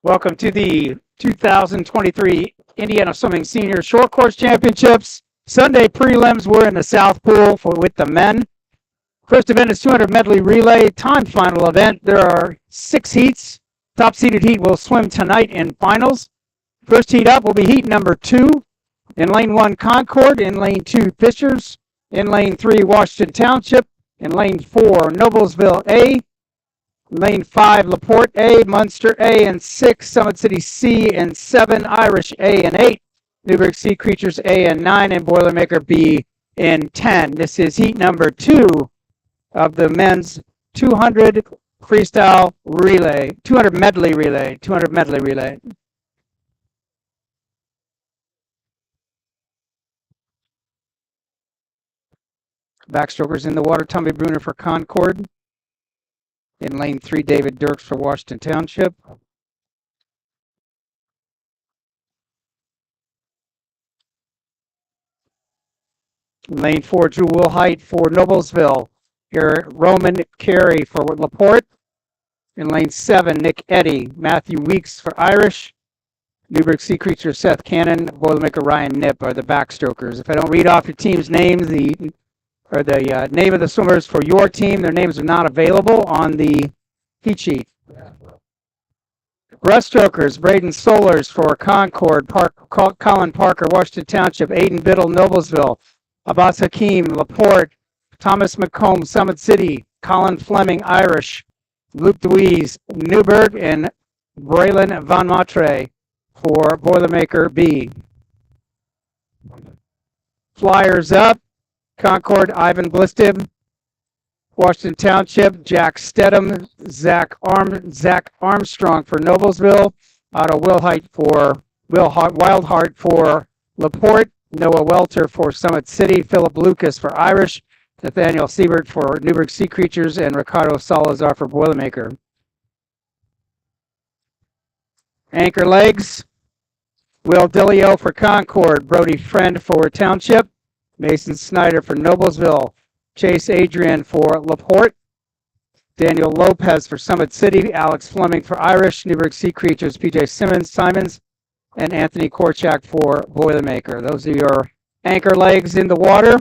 Welcome to the 2023 Indiana Swimming Senior Short Course Championships. Sunday prelims were in the South Pool with the men. First event is 200 medley relay, time final event. There are 6 heats. Top seeded heat will swim tonight in finals. First heat up will be heat number 2. In lane 1, Concord. In lane 2, Fishers. In lane 3, Washington Township. In lane 4, Noblesville A. Lane 5, LaPorte A, Munster A, and 6, Summit City C, and 7, Irish A, and 8, Newburgh Sea Creatures A, and 9, and Boilermaker B, and 10. This is heat number 2 of the men's 200 freestyle relay, 200 medley relay. Backstrokers in the water, Tommy Bruner for Concord. In lane 3, David Dirks for Washington Township. Lane 4, Drew Wilhite for Noblesville. Here, Roman Carey for LaPorte. In lane 7, Nick Eddy. Matthew Weeks for Irish. Newburgh Sea Creature, Seth Cannon. Boilermaker Ryan Nip are the backstrokers. If I don't read off your team's names, the name of the swimmers for your team, their names are not available on the heat sheet. Breaststrokers, Braden Solers for Concord, Colin Parker, Washington Township, Aiden Biddle, Noblesville, Abbas Hakim, LaPorte, Thomas McComb, Summit City, Colin Fleming, Irish, Luke Deweese, Newburgh, and Braylon Van Matre for Boilermaker B. Flyers up, Concord, Ivan Blistib. Washington Township, Jack Stedham, Zach Armstrong for Noblesville, Otto Wilhite for Wildheart for LaPorte, Noah Welter for Summit City, Philip Lucas for Irish, Nathaniel Siebert for Newburgh Sea Creatures, and Ricardo Salazar for Boilermaker. Anchor legs, Will Dillio for Concord, Brody Friend for Township, Mason Snyder for Noblesville, Chase Adrian for LaPorte, Daniel Lopez for Summit City, Alex Fleming for Irish, Newburgh Sea Creatures, PJ Simons, and Anthony Korchak for Boilermaker. Those are your anchor legs in the water.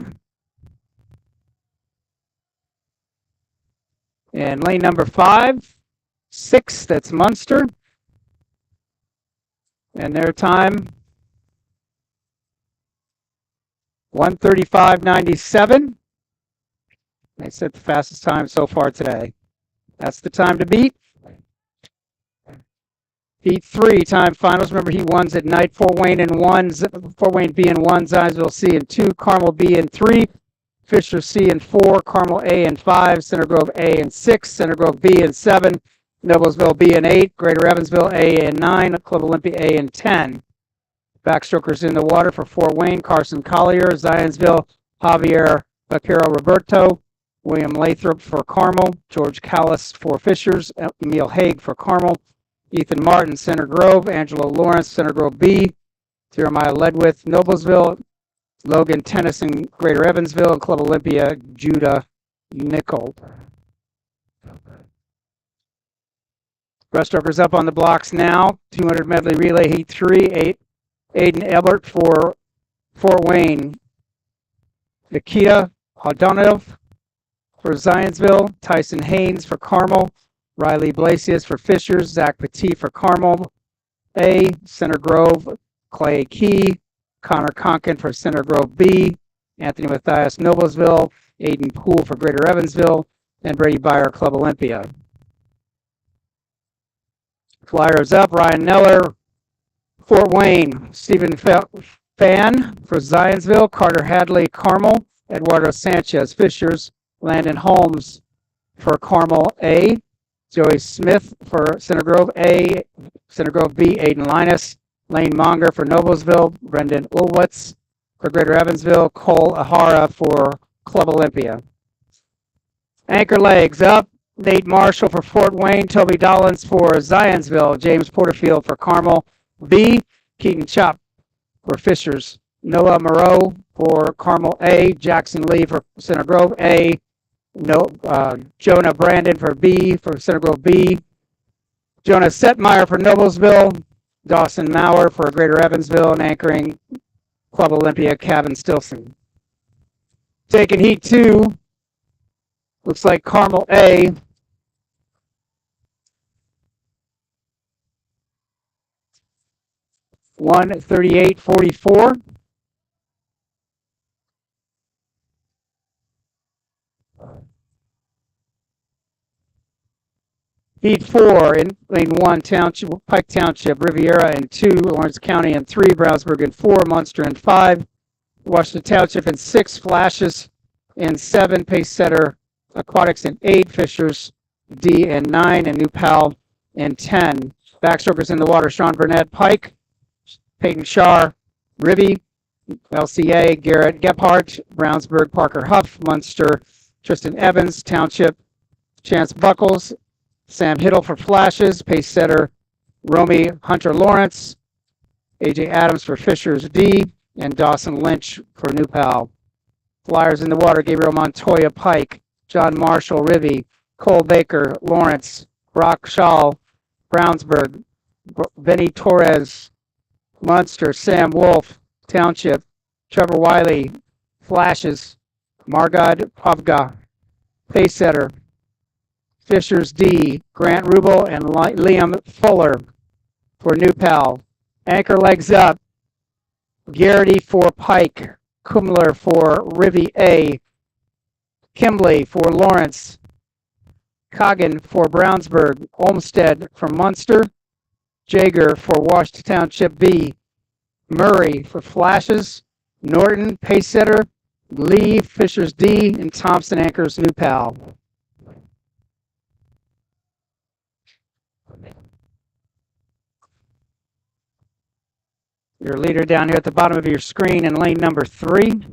And lane number 5, 6, that's Munster. And their time, 1:35.97. They set the fastest time so far today. That's the time to beat. Heat 3 time finals. Remember, Heat 1's at night. Fort Wayne B and 1, Zionsville C and 2, Carmel B and 3, Fisher C and 4, Carmel A and 5, Center Grove A and 6, Center Grove B and 7, Noblesville B and 8, Greater Evansville A and 9, Club Olympia A and 10. Backstrokers in the water for Fort Wayne, Carson Collier, Zionsville, Javier Vaquero Roberto, William Lathrop for Carmel, George Callis for Fishers, Emil Haig for Carmel, Ethan Martin, Center Grove, Angelo Lawrence, Center Grove B, Jeremiah Ledwith, Noblesville, Logan Tennyson, Greater Evansville, and Club Olympia, Judah Nickel. Breaststrokers up on the blocks now. 200 medley relay, heat 3, Aiden Ebert for Fort Wayne, Nikita Hodonov for Zionsville, Tyson Haynes for Carmel, Riley Blasius for Fishers, Zach Petit for Carmel A, Center Grove, Clay Key, Connor Conkin for Center Grove B, Anthony Mathias Noblesville, Aiden Poole for Greater Evansville, and Brady Byer, Club Olympia. Flyers up, Ryan Neller, Fort Wayne, Stephen Fan for Zionsville, Carter Hadley, Carmel, Eduardo Sanchez, Fishers, Landon Holmes for Carmel A, Joey Smith for Center Grove A, Center Grove B, Aiden Linus, Lane Monger for Noblesville, Brendan Ulwitz for Greater Evansville, Cole Ahara for Club Olympia. Anchor legs up, Nate Marshall for Fort Wayne, Toby Dollins for Zionsville, James Porterfield for Carmel B, Keaton Chop for Fishers, Noah Moreau for Carmel A, Jackson Lee for Center Grove A, Jonah Brandon for B for Center Grove B, Jonas Setmeyer for Noblesville, Dawson Maurer for Greater Evansville, and anchoring Club Olympia, Kevin Stilson. Taking heat 2, looks like Carmel A. (1:38.44). Heat 4 in lane 1, Township, Pike Township, Riviera in 2, Lawrence County in 3, Brownsburg in 4, Munster in 5, Washington Township in 6, Flashes in 7, Pace Setter Aquatics in 8, Fishers D in 9, and New Pal in 10. Backstrokers in the water, Sean Burnett, Pike, Peyton Shar, Ribby, LCA, Garrett Gephardt, Brownsburg, Parker Huff, Munster, Tristan Evans, Township, Chance Buckles, Sam Hiddle for Flashes, Pace Setter Romy Hunter Lawrence, AJ Adams for Fishers D, and Dawson Lynch for New Pal. Flyers in the water, Gabriel Montoya Pike, John Marshall Rivy, Cole Baker Lawrence, Brock Shaw Brownsburg, Benny Torres Munster, Sam Wolf Township, Trevor Wiley Flashes, Margad Pavga Pace Setter Fishers D, Grant Rubel, and Liam Fuller for New Pal. Anchor legs up, Garrity for Pike, Kumler for Rivy A, Kimbley for Lawrence, Coggin for Brownsburg, Olmsted for Munster, Jager for Washington Township B, Murray for Flashes, Norton, Pace Setter, Lee, Fishers D, and Thompson anchors New Pal. Your leader down here at the bottom of your screen in lane number 3.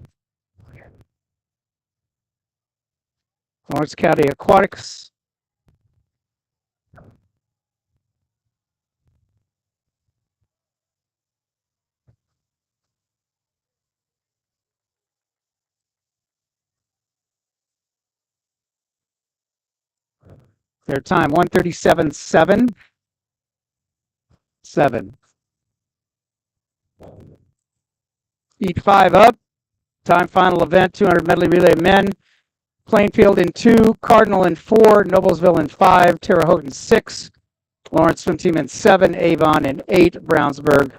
Lawrence County Aquatics. Their time, 1:37.7. 7. Heat 5 up. Time final event, 200 medley relay men. Plainfield in 2, Cardinal in 4, Noblesville in 5, Terre Haute in 6, Lawrence Swim Team in 7, Avon in 8, Brownsburg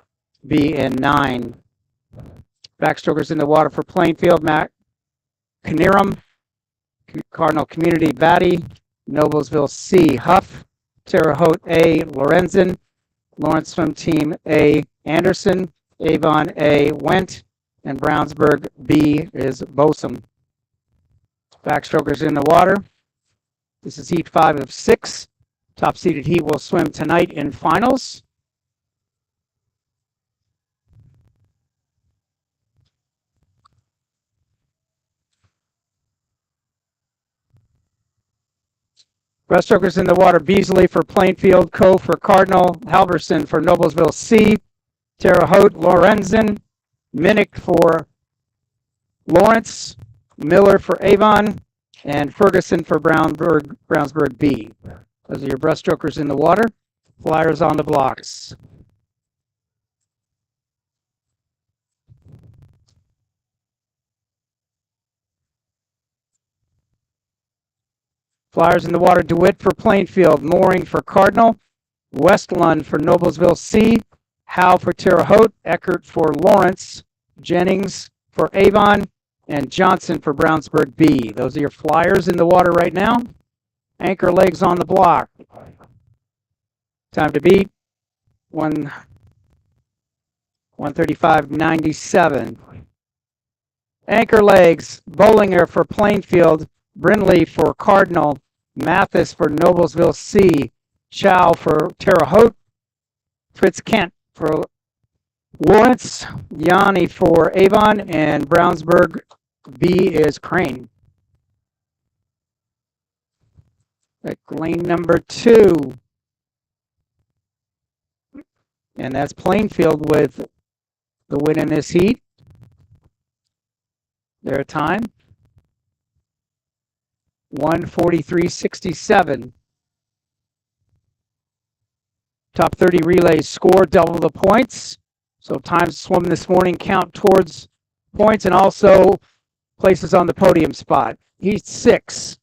B in 9. Backstrokers in the water for Plainfield, Matt Knierim, Cardinal Community Batty, Noblesville C Huff, Terre Haute A Lorenzen, Lawrence Swim Team A Anderson, Avon A Went, and Brownsburg B is Bosom. Backstrokers in the water. This is heat 5 of 6. Top seeded heat will swim tonight in finals. Breaststrokers in the water, Beasley for Plainfield, Coe for Cardinal, Halverson for Noblesville C, Terre Haute, Lorenzen, Minnick for Lawrence, Miller for Avon, and Ferguson for Brownsburg B. Those are your breaststrokers in the water. Flyers on the blocks. Flyers in the water, DeWitt for Plainfield, Mooring for Cardinal, Westlund for Noblesville C, Howe for Terre Haute, Eckert for Lawrence, Jennings for Avon, and Johnson for Brownsburg B. Those are your flyers in the water right now. Anchor legs on the block. Time to beat 1:35.97. Anchor legs, Bollinger for Plainfield, Brindley for Cardinal, Mathis for Noblesville C, Chow for Terre Haute, Fritz Kent for Lawrence, Yanni for Avon, and Brownsburg B is Crane. At lane number 2. And that's Plainfield with the win in this heat. Their time, 1:43.67. Top 30 relays score double the points. So times swum this morning count towards points and also places on the podium spot. Heat 6.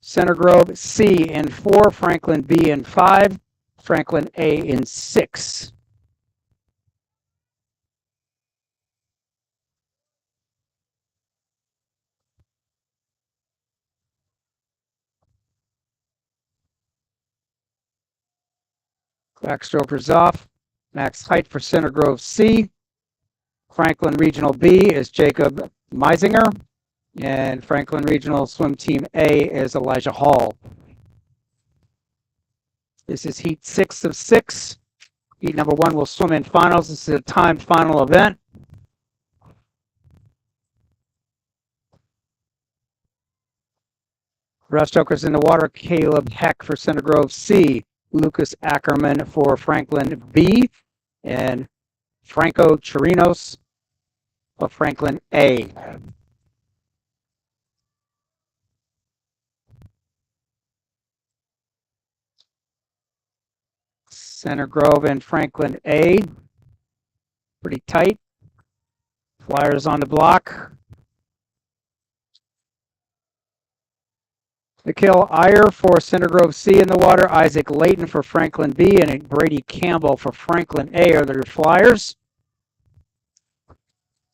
Center Grove C in 4, Franklin B in 5, Franklin A in 6. Backstrokers off. Max height for Center Grove C. Franklin Regional B is Jacob Meisinger. And Franklin Regional Swim Team A is Elijah Hall. This is Heat 6 of 6. Heat number 1 will swim in finals. This is a timed final event. Breaststrokers in the water, Caleb Heck for Center Grove C. Lucas Ackerman for Franklin B. And Franco Chirinos of Franklin A. Center Grove and Franklin A. Pretty tight. Flyers on the block. Nikhil Iyer for Center Grove C in the water. Isaac Layton for Franklin B. And Brady Campbell for Franklin A are their flyers.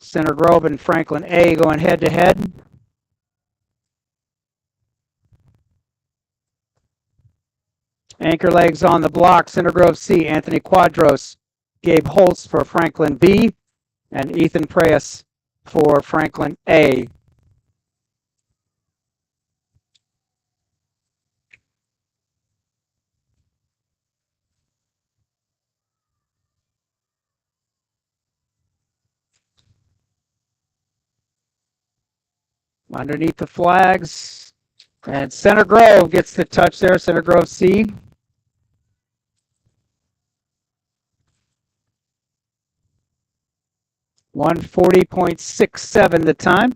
Center Grove and Franklin A going head to head. Anchor legs on the block. Center Grove C, Anthony Quadros, Gabe Holtz for Franklin B, and Ethan Preyas for Franklin A. Underneath the flags. And Center Grove gets the touch there. Center Grove C. .140.67 the time.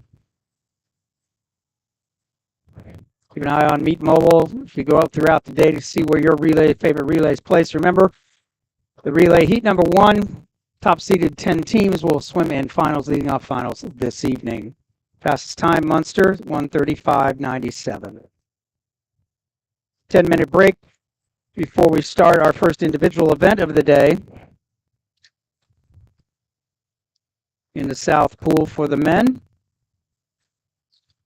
Keep an eye on Meet Mobile if you go out throughout the day to see where your favorite relays place. Remember, the relay heat number 1, top seeded 10 teams will swim in finals leading off finals this evening. Fastest time, Munster, 1:35.97. 10-minute break before we start our first individual event of the day. In the South Pool for the men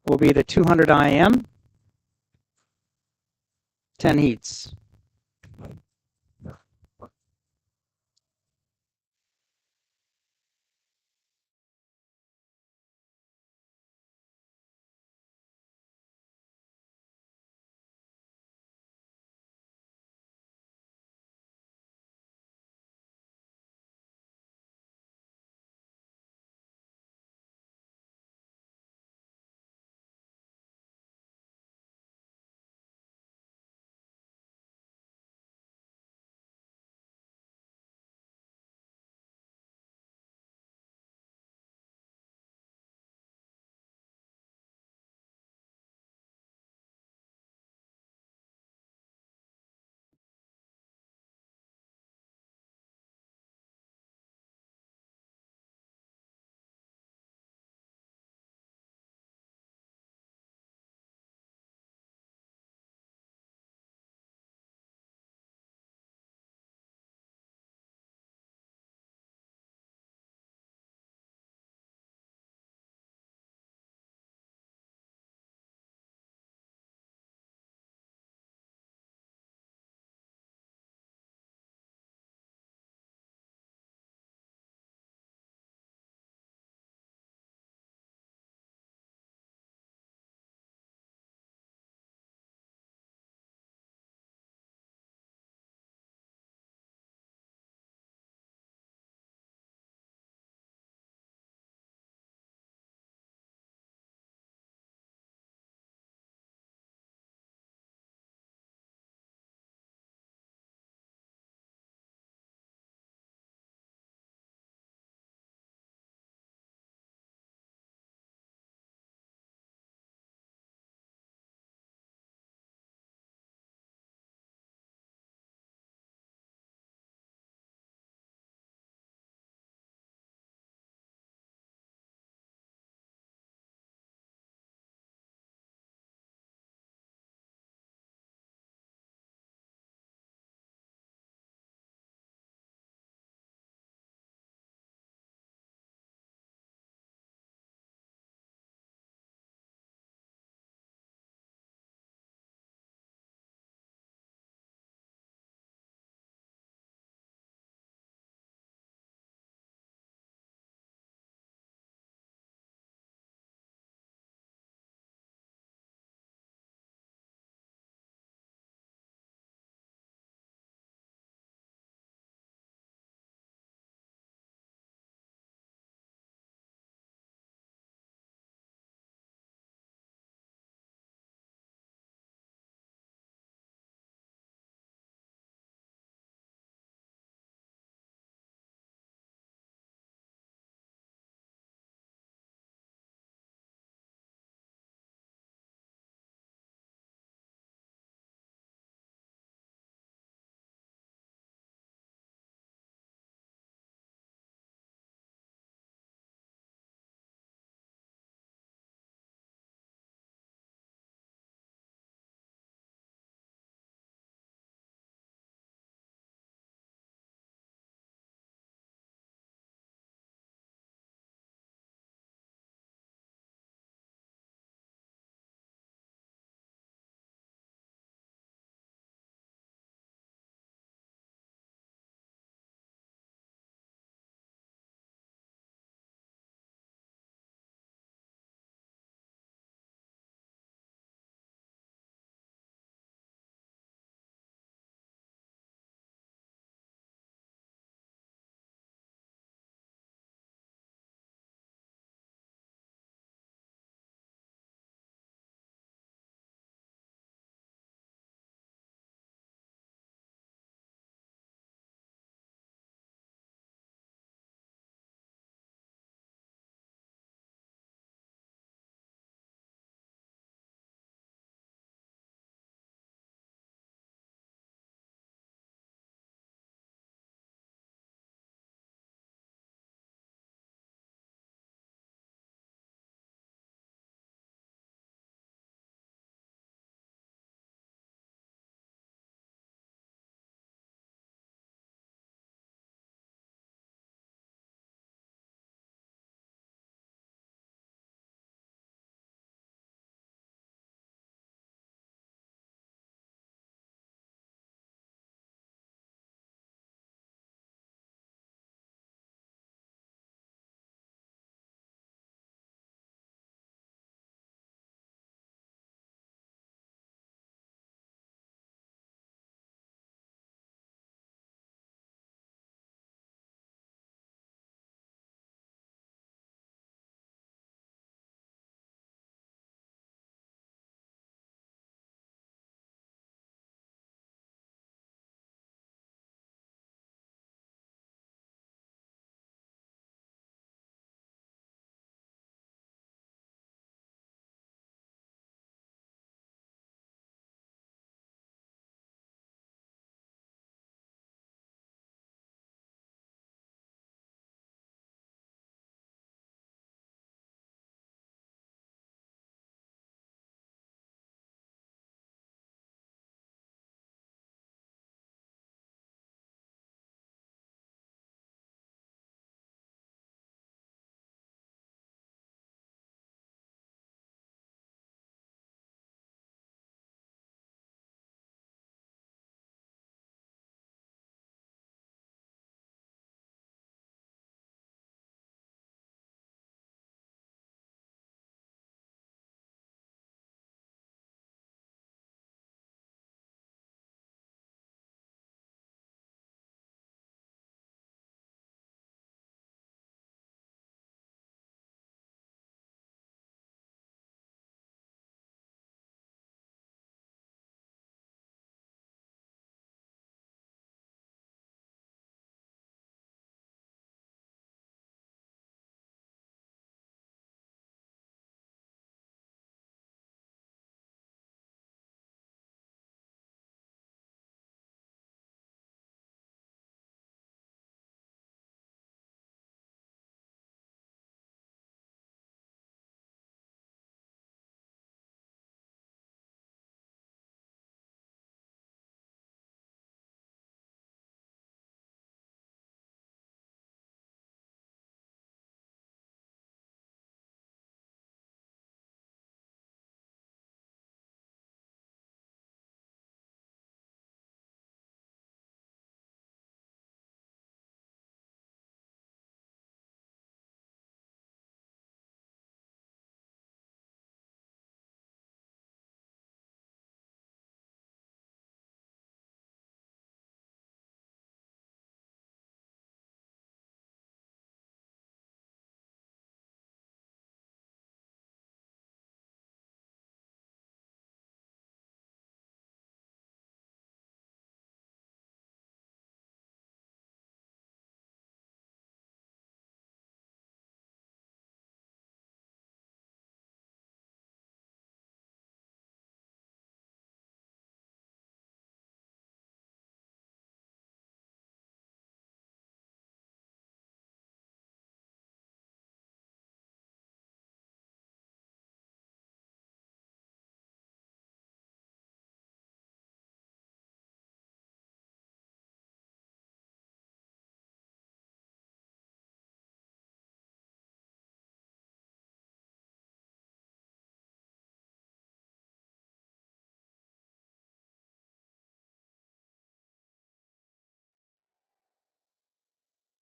will be the 200 IM, 10 heats.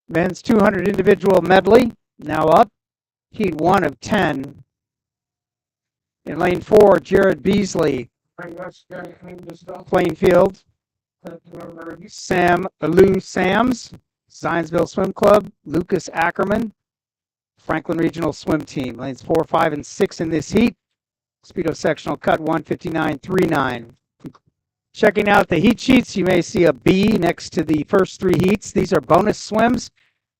Men's 200 individual medley, now up. Heat 1 of 10. In lane 4, Jared Beasley. Plainfield. Lou Sams, Zionsville Swim Club. Lucas Ackerman, Franklin Regional Swim Team. Lanes 4, 5, and 6 in this heat. Speedo sectional cut 1:59.39. Checking out the heat sheets, you may see a B next to the first 3 heats. These are bonus swims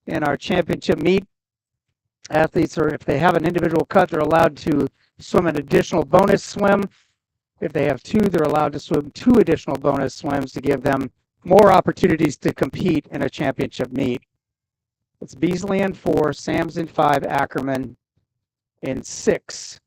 in our championship meet. Athletes, or if they have an individual cut, they're allowed to swim an additional bonus swim. If they have 2, they're allowed to swim 2 additional bonus swims to give them more opportunities to compete in a championship meet. It's Beasley in 4, Sams in 5, Ackerman in 6.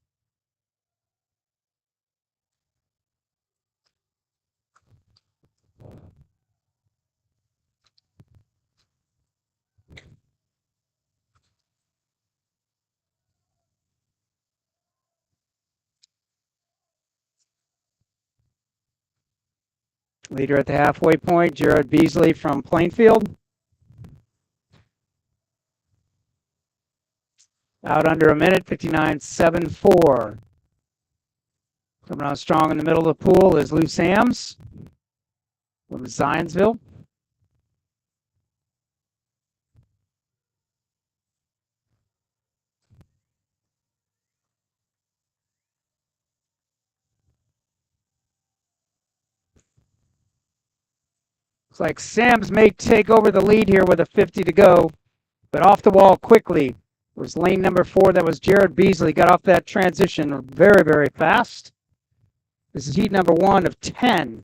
Leader at the halfway point, Jared Beasley from Plainfield. Out under a minute, 59.74. Coming on strong in the middle of the pool is Lou Sams from Zionsville. Looks like Sams may take over the lead here with a 50 to go, but off the wall quickly. It was lane number 4. That was Jared Beasley. Got off that transition very, very fast. This is heat number 1 of 10.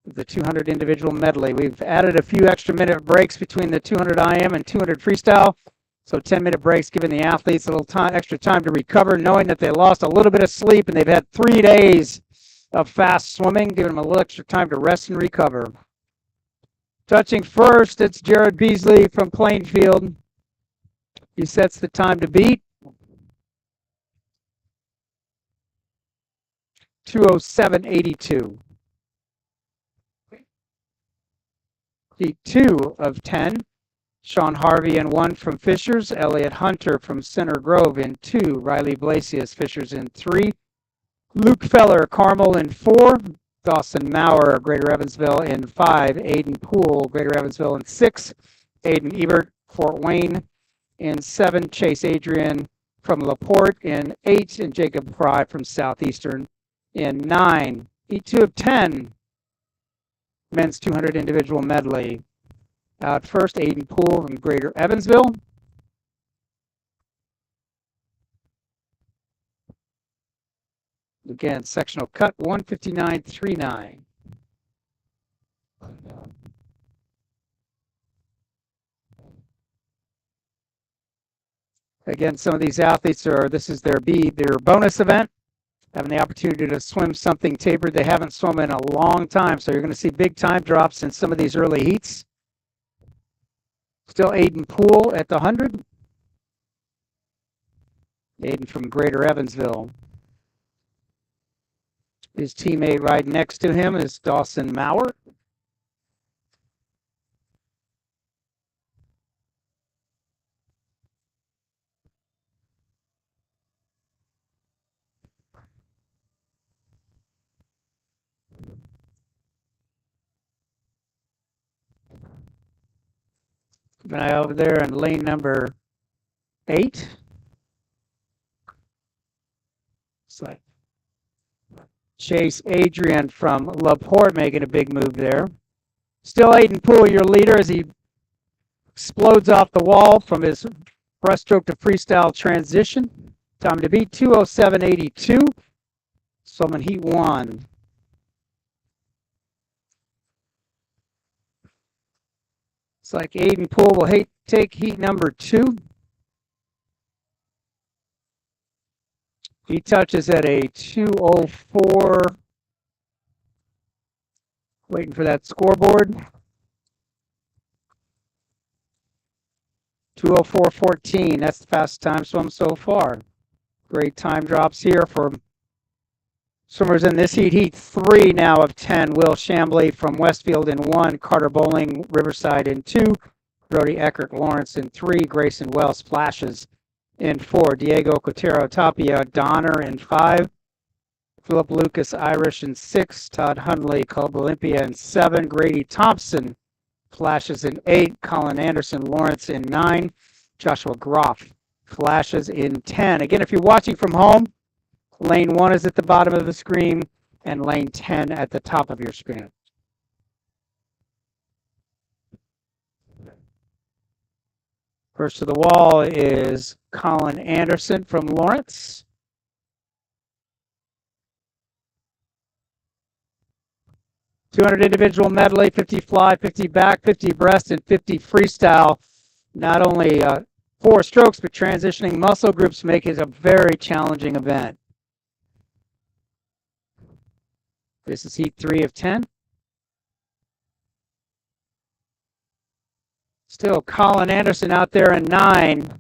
The 200 individual medley. We've added a few extra minute breaks between the 200 IM and 200 freestyle. So 10-minute breaks, giving the athletes a little extra time to recover, knowing that they lost a little bit of sleep and they've had 3 days of fast swimming, giving them a little extra time to rest and recover. Touching first, it's Jared Beasley from Plainfield. He sets the time to beat. 2:07.82. Heat 2 of 10. Sean Harvey in 1 from Fishers. Elliot Hunter from Center Grove in 2. Riley Blasius, Fishers in 3. Luke Feller, Carmel in 4. Dawson Maurer, Greater Evansville in 5. Aiden Poole, Greater Evansville in 6. Aiden Ebert, Fort Wayne in 7. Chase Adrian from LaPorte in 8. And Jacob Fry from Southeastern in 9. Heat 2 of 10. Men's 200 individual medley. Out first, Aiden Poole from Greater Evansville. Again, sectional cut 1:59.39. Again, some of these athletes this is their bonus event, having the opportunity to swim something tapered they haven't swum in a long time. So you're going to see big time drops in some of these early heats. Still Aiden Poole at the 100. Aiden from Greater Evansville. His teammate right next to him is Dawson Maurer. Keep an eye over there in lane number 8. It's like Chase Adrian from LaPorte making a big move there. Still Aiden Poole, your leader, as he explodes off the wall from his breaststroke to freestyle transition. Time to beat 2:07.82. Swimming heat 1. It's like Aiden Poole will take heat number 2. He touches at a 2:04. Waiting for that scoreboard. 2:04.14. That's the fastest time swum so far. Great time drops here for swimmers in this heat. Heat 3 now of 10. Will Chambly from Westfield in 1. Carter Bowling, Riverside in 2. Brody Eckert Lawrence in 3, Grayson Wells Flashes in 4, Diego Cotero Tapia Donner in 5, Philip Lucas Irish in 6, Todd Hundley Club Olympia in 7, Grady Thompson Flashes in 8, Colin Anderson Lawrence in 9, Joshua Groff Flashes in 10. Again, if you're watching from home, lane 1 is at the bottom of the screen and lane 10 at the top of your screen. First to the wall is Colin Anderson from Lawrence. $200 individual medley, 50 fly, 50 back, 50 breast, and 50 freestyle. Not only 4 strokes, but transitioning muscle groups make it a very challenging event. This is heat 3 of 10. Still Colin Anderson out there in 9.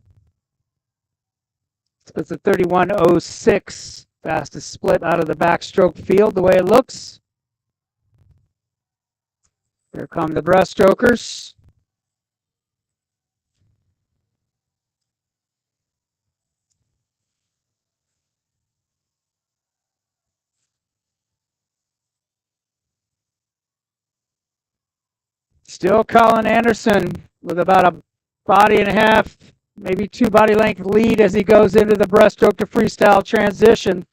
It's a 31.06. Fastest split out of the backstroke field, the way it looks. Here come the breaststrokers. Still Colin Anderson with about a body and a half, maybe 2 body length lead as he goes into the breaststroke to freestyle transition.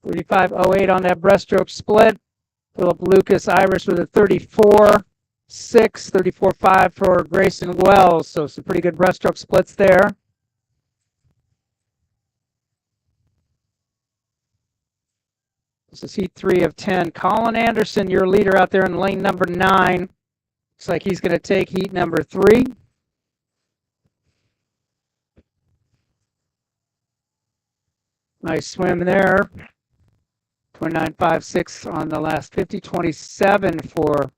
35.08 on that breaststroke split. Philip Lucas Irish with a 34.6, 34.5 for Grayson Wells. So some pretty good breaststroke splits there. This is heat 3 of 10. Colin Anderson, your leader out there in lane number 9. Looks like he's going to take heat number 3. Nice swim there. 29.56 on the last 50. 27 for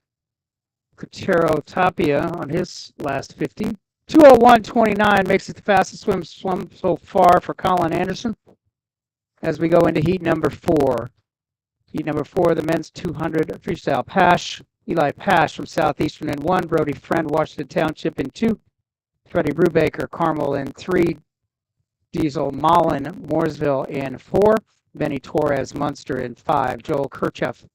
Cotero Tapia on his last 50. 2:01.29 makes it the fastest swim so far for Colin Anderson as we go into heat number 4. Heat number 4, the men's 200 freestyle. Pash, Eli Pash from Southeastern in 1, Brody Friend, Washington Township in 2, Freddie Brubaker, Carmel in 3, Diesel Mullen, Mooresville in 4, Benny Torres, Munster in 5, Joel Kirchhoff,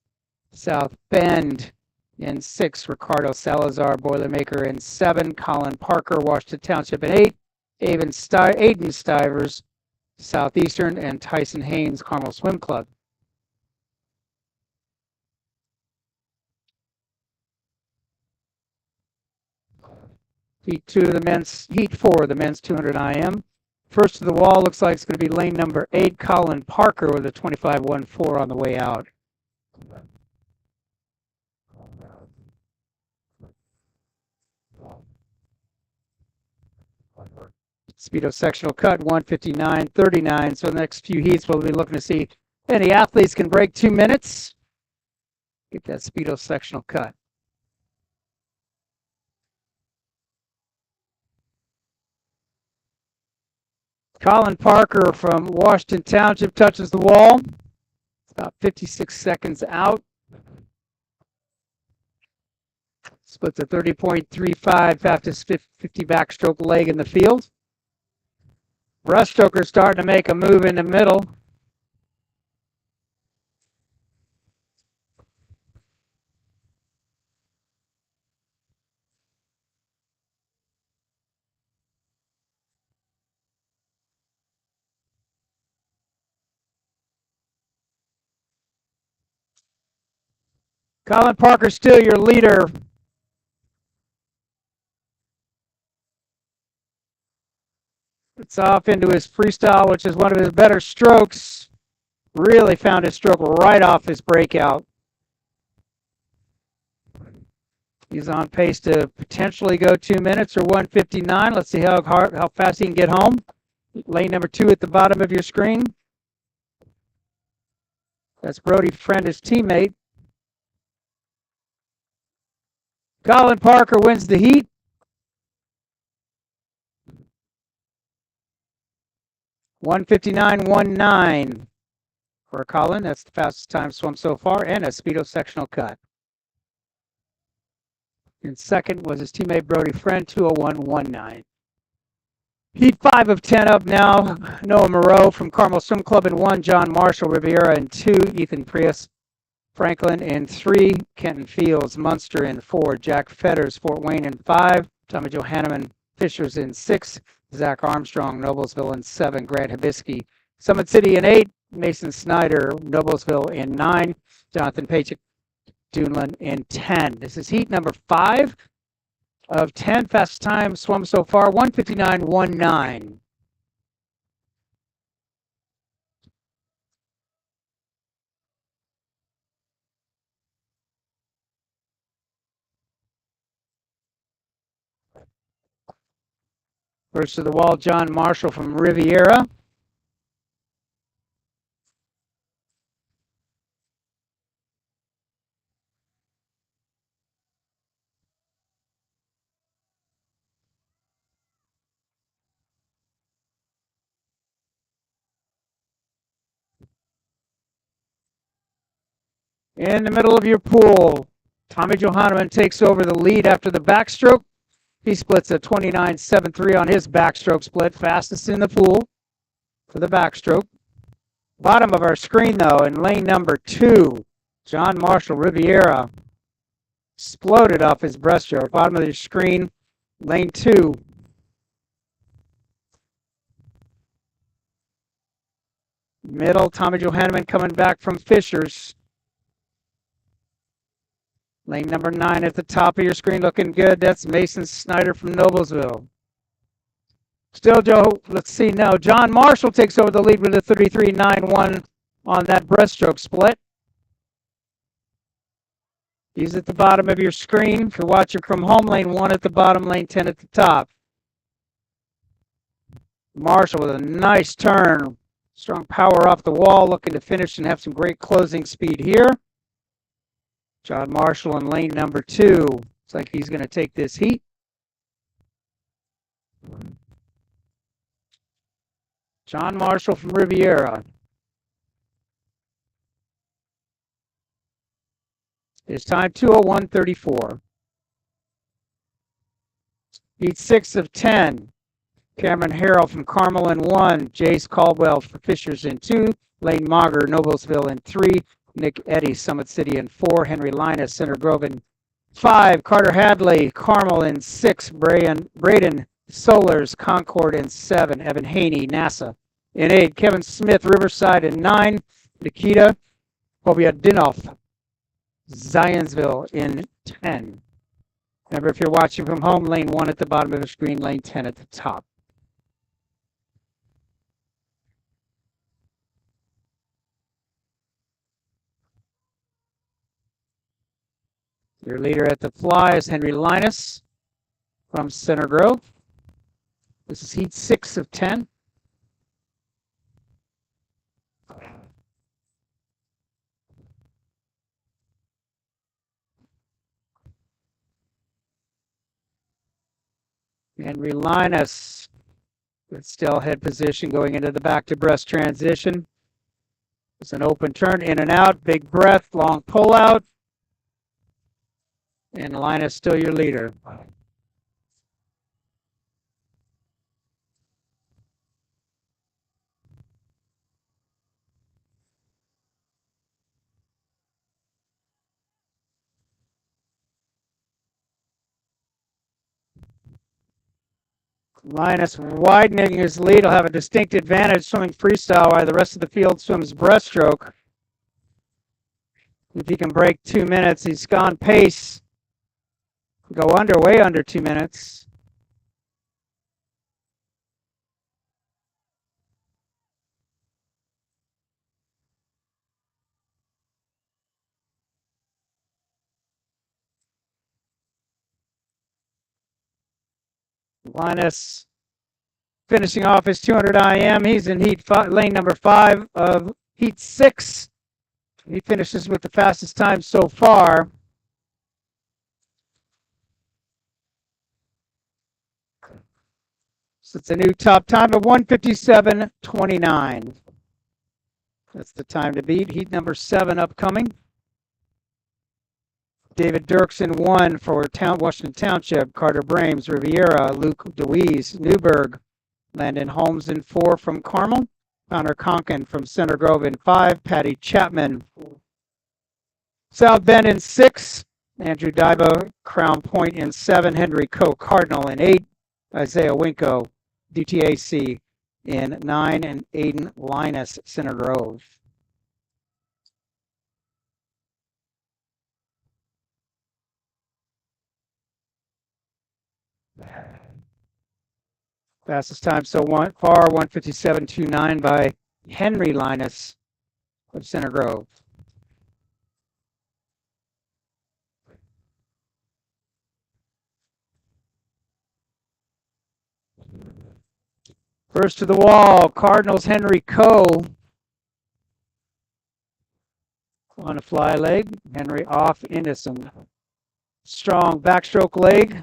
South Bend in 6, Ricardo Salazar, Boilermaker in 7, Colin Parker, Washington Township in 8, Aiden Stivers, Southeastern, and Tyson Haynes, Carmel Swim Club. Heat 4, the men's 200 IM. First to the wall looks like it's going to be lane number 8, Colin Parker with a 25.14 on the way out. Speedo sectional cut 1:59.39. So the next few heats we'll be looking to see if any athletes can break 2 minutes. Get that Speedo sectional cut. Colin Parker from Washington Township touches the wall. It's about 56 seconds out. Splits a 30.35, fastest 50 backstroke leg in the field. Breaststroker starting to make a move in the middle. Colin Parker still your leader. It's off into his freestyle, which is one of his better strokes. Really found his stroke right off his breakout. He's on pace to potentially go 2 minutes or 1:59. Let's see how fast he can get home. Lane number 2 at the bottom of your screen. That's Brody Friend, his teammate. Colin Parker wins the heat. $1:59.19 for Colin. That's the fastest time swum so far, and a Speedo sectional cut. And second was his teammate Brody Friend, 2:01.19. Heat 5 of 10 up now. Noah Moreau from Carmel Swim Club in 1. John Marshall Riviera in 2. Ethan Prius Franklin in 3. Kenton Fields Munster in 4. Jack Fetters Fort Wayne in 5. Tommy Johanneman Fishers in 6. Zach Armstrong Noblesville in 7. Grant Hibisky Summit City in 8. Mason Snyder Noblesville in 9. Jonathan Pachik Duneland in 10. This is heat number 5 of 10. Fastest time swum so far, 1:59.19. First to the wall, John Marshall from Riviera. In the middle of your pool, Tommy Johanneman takes over the lead after the backstroke. He splits a 29.73 on his backstroke split, fastest in the pool for the backstroke. Bottom of our screen, though, in lane number 2, John Marshall Riviera exploded off his breaststroke. Bottom of the screen, lane 2. Middle, Tommy Johanneman coming back from Fishers. Lane number 9 at the top of your screen, looking good. That's Mason Snyder from Noblesville. Still, Joe, let's see now. John Marshall takes over the lead with a 33.91 on that breaststroke split. He's at the bottom of your screen. If you're watching from home, lane 1 at the bottom, lane 10 at the top. Marshall with a nice turn. Strong power off the wall, looking to finish and have some great closing speed here. John Marshall in lane number 2. Looks like he's going to take this heat. John Marshall from Riviera. His time 2:01.34. Heat 6 of 10. Cameron Harrell from Carmel in 1. Jace Caldwell for Fishers in 2. Lane Mager, Noblesville in 3. Nick Eddy, Summit City in 4. Henry Linus, Center Grove in 5. Carter Hadley, Carmel in 6. Braden Solers, Concord in 7. Evan Haney, NASA in 8. Kevin Smith, Riverside in 9. Nikita Povyadinov, Zionsville in 10. Remember, if you're watching from home, lane 1 at the bottom of the screen, lane 10 at the top. Your leader at the fly is Henry Linus from Center Grove. This is heat 6 of 10. Henry Linus with still head position going into the back to breast transition. It's an open turn, in and out, big breath, long pull out. And Linus still your leader. Linus widening his lead will have a distinct advantage swimming freestyle while the rest of the field swims breaststroke. If he can break 2 minutes, he's gone pace. Go under, way under 2 minutes. Linus finishing off his 200 IM. He's in lane number 5 of heat 6. He finishes with the fastest time so far. So it's a new top time of 1:57.29. That's the time to beat. Heat number 7 upcoming. David Dirksen 1 for Washington Township. Carter Brames, Riviera. Luke DeWeese, Newburgh. Landon Holmes in 4 from Carmel. Connor Conkin from Center Grove in 5. Patty Chapman. South Bend in 6. Andrew Dyba, Crown Point in 7. Henry Coe, Cardinal in 8. Isaiah Winko, DTAC in 9. And Aiden Linus, Center Grove. Fastest time so far, 1:57.29 by Henry Linus of Center Grove. First to the wall, Cardinals Henry Coe on a fly leg. Henry off into some strong backstroke leg.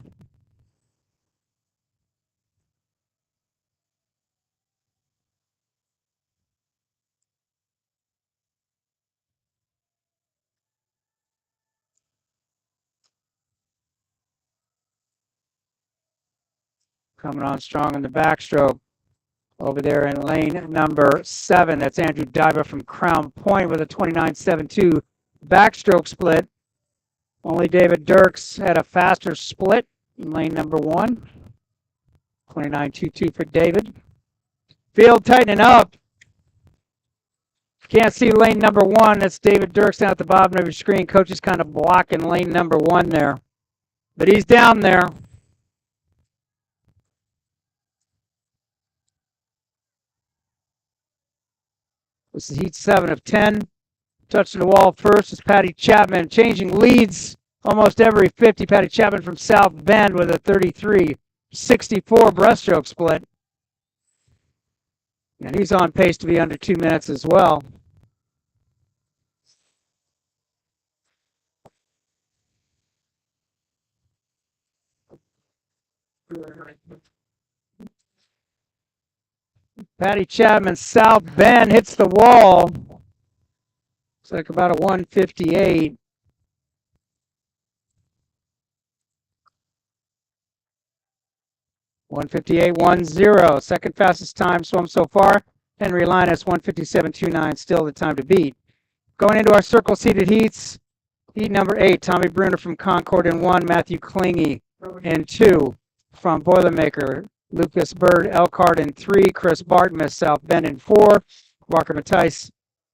Coming on strong in the backstroke. Over there in lane number 7, that's Andrew Dyba from Crown Point with a 29.72 backstroke split. Only David Dirks had a faster split in lane number 1. 29.22 for David. Field tightening up. Can't see lane number 1. That's David Dirks down at the bottom of your screen. Coach is kind of blocking lane number 1 there. But he's down there. This is heat 7 of 10. Touching the wall first is Patty Chapman, changing leads almost every 50. Patty Chapman from South Bend with a 33.64 breaststroke split. And he's on pace to be under 2 minutes as well. Patty Chapman, South Bend, hits the wall. Looks like about a 158. (158.10). Second fastest time swum so far. Henry Linus, 157.29, still the time to beat. Going into our circle seated heats. Heat number 8, Tommy Bruner from Concord in 1, Matthew Klinge in 2. From Boilermaker, Lucas Bird, Elkhart in 3, Chris Bartmus, South Bend in 4, Walker Matthijs,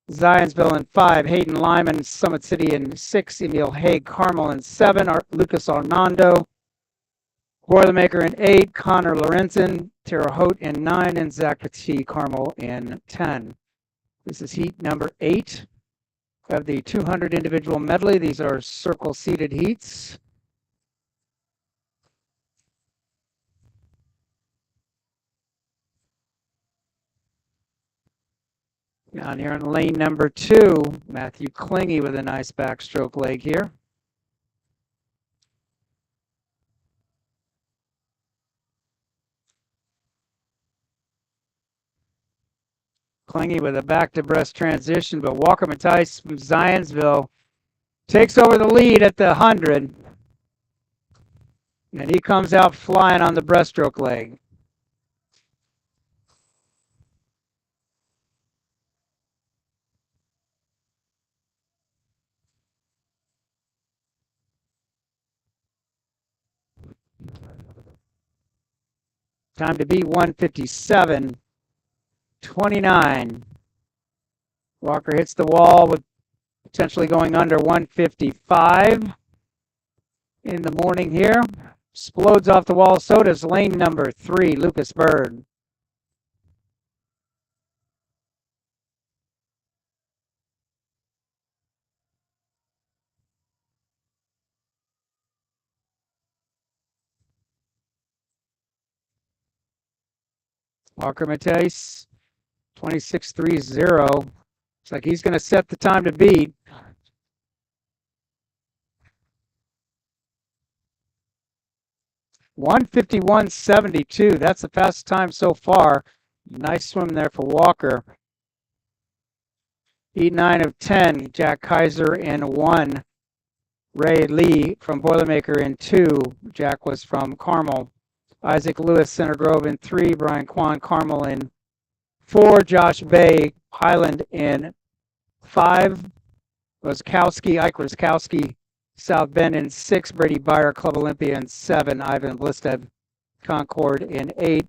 Zionsville in 5, Hayden Lyman, Summit City in 6, Emil Haig, Carmel in 7, Lucas Arnando, Boilermaker in 8, Connor Lorenzen, Terre Haute in 9, and Zach Petit, Carmel in 10. This is heat number 8 of the 200 individual medley. These are circle seated heats. Down here in lane number 2, Matthew Klinge with a nice backstroke leg here. Klinge with a back-to-breast transition, but Walker Matthijs from Zionsville takes over the lead at the 100. And he comes out flying on the breaststroke leg. Time to beat 157.29. Walker hits the wall with potentially going under 155 in the morning here. Explodes off the wall. So does lane number 3, Lucas Bird. Walker Matthijs, 26.30. Looks like he's going to set the time to beat. (151.72). That's the fastest time so far. Nice swim there for Walker. Heat 9 of 10. Jack Kaiser in 1. Ray Lee from Boilermaker in 2. Jack was from Carmel. Isaac Lewis, Center Grove in 3. Brian Kwan, Carmel in 4. Josh Bay, Highland in 5. Ike Roskowski, South Bend in 6. Brady Byer, Club Olympia in 7. Ivan Blistev, Concord in 8.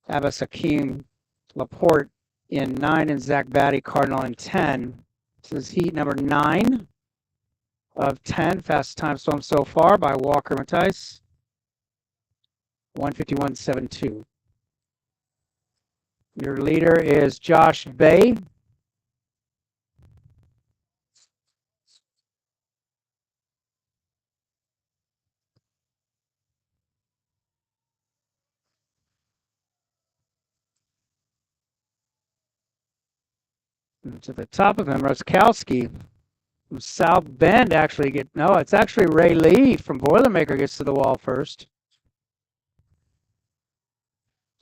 Abbas Hakeem, Laporte in 9. And Zach Batty, Cardinal in 10. This is heat number 9 of 10. Fastest time swum so far by Walker Matthijs. 151.72. Your leader is Josh Bay. And to the top of him, Roskowski from South Bend it's actually Ray Lee from Boilermaker gets to the wall first.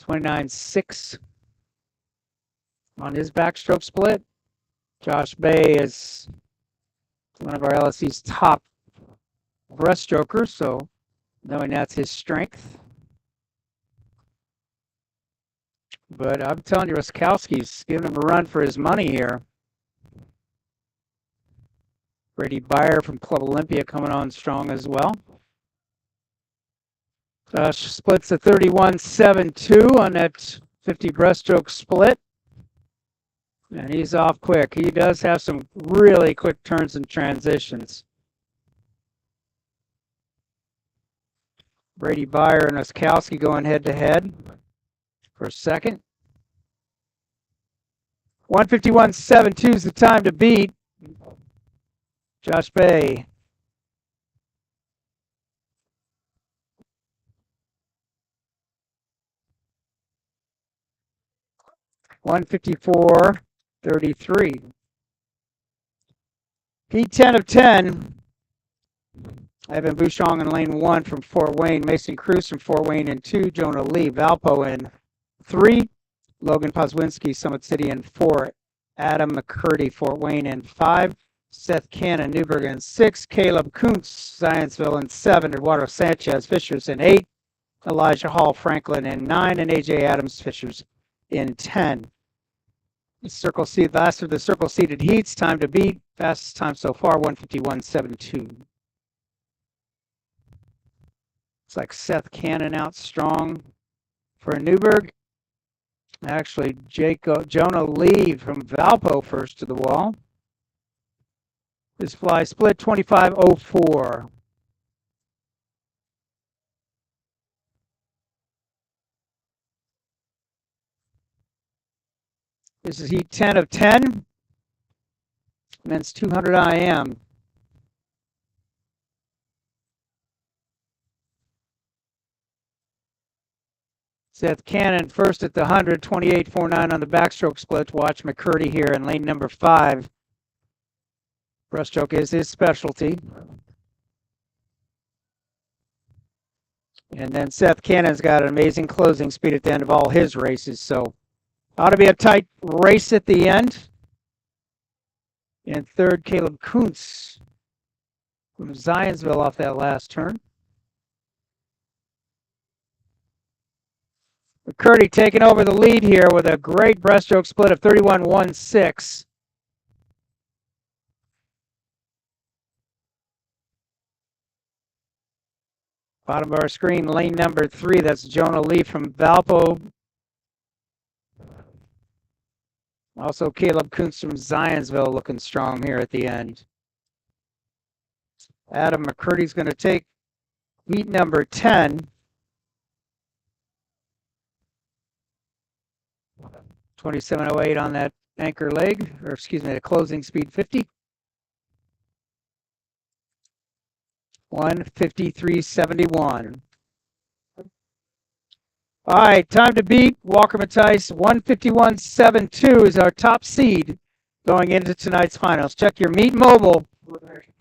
29.6 on his backstroke split. Josh Bay is one of our LSC's top breaststrokers, so knowing that's his strength. But I'm telling you, Roskowski's giving him a run for his money here. Brady Byer from Club Olympia coming on strong as well. Splits a 31.72 on that 50 breaststroke split. And he's off quick. He does have some really quick turns and transitions. Brady Byer and Roskowski going head to head for a second. 151.72 is the time to beat. Josh Bay. $154.33. Heat 10 of 10. Evan Bouchon in lane 1 from Fort Wayne. Mason Cruz from Fort Wayne in 2. Jonah Lee, Valpo in 3. Logan Pozwinski, Summit City in 4. Adam McCurdy, Fort Wayne in 5. Seth Cannon, Newburgh in 6. Caleb Kuntz, Zionsville in 7. Eduardo Sanchez, Fishers in 8. Elijah Hall, Franklin in 9. And AJ Adams, Fishers in 10. Circle seed, last of the circle seeded heats. Time to beat. Fastest time so far, 151.72. Looks like Seth Cannon out strong for Newburgh. Actually, Jonah Lee from Valpo first to the wall. This fly split 25.04. This is heat 10 of 10. Men's 200 IM. Seth Cannon first at the 100, 28.49 on the backstroke split. Watch McCurdy here in lane number 5. Breaststroke is his specialty. And then Seth Cannon's got an amazing closing speed at the end of all his races, so ought to be a tight race at the end. And third, Caleb Kuntz from Zionsville off that last turn. McCurdy taking over the lead here with a great breaststroke split of 31.16. Bottom of our screen, lane number 3, that's Jonah Lee from Valpo. Also Caleb Kuntz from Zionsville looking strong here at the end. Adam McCurdy's going to take heat number 10. 27.08 on that anchor leg, or excuse me, the closing speed 50. 153.71. All right, time to beat. Walker Matthijs, 151.72 is our top seed going into tonight's finals. Check your Meet Mobile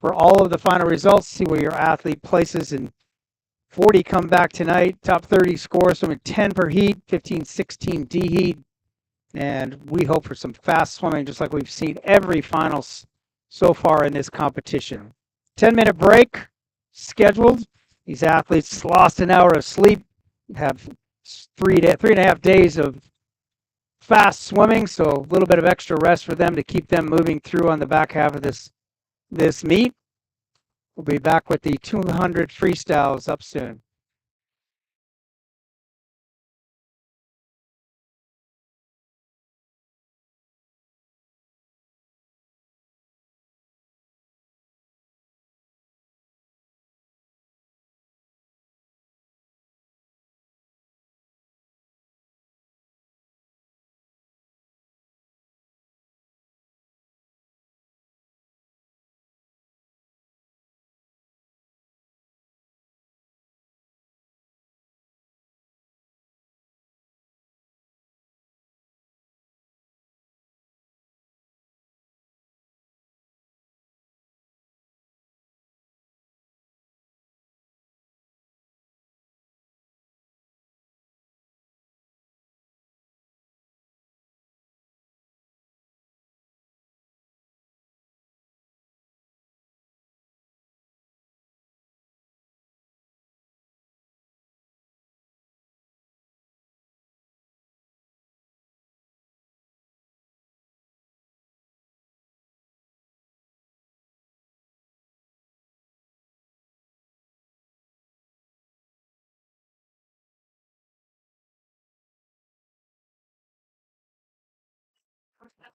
for all of the final results. See where your athlete places in 40 come back tonight. Top 30 scores from a 10 per heat, 15-16 D heat. And we hope for some fast swimming, just like we've seen every finals so far in this competition. 10-minute break scheduled. These athletes lost an hour of sleep, have 3.5 days of fast swimming, so a little bit of extra rest for them to keep them moving through on the back half of this meet. We'll be back with the 200 freestyles up soon.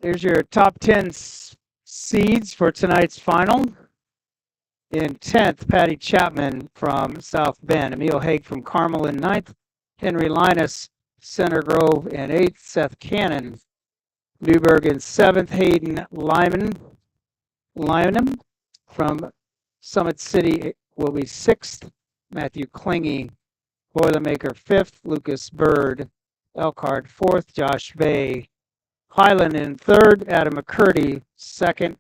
Here's your top 10 seeds for tonight's final. In 10th, Patty Chapman from South Bend. Emil Haig from Carmel in 9th. Henry Linus, Center Grove in 8th. Seth Cannon, Newburgh in 7th. Hayden Lynham from Summit City will be 6th. Matthew Klingy, Boilermaker 5th. Lucas Bird, Elkhart 4th. Josh Bay, Highland in 3rd. Adam McCurdy 2nd.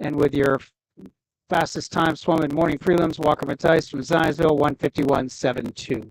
And with your fastest time swum in morning prelims, Walker Matthijs from Zionsville, 151.72.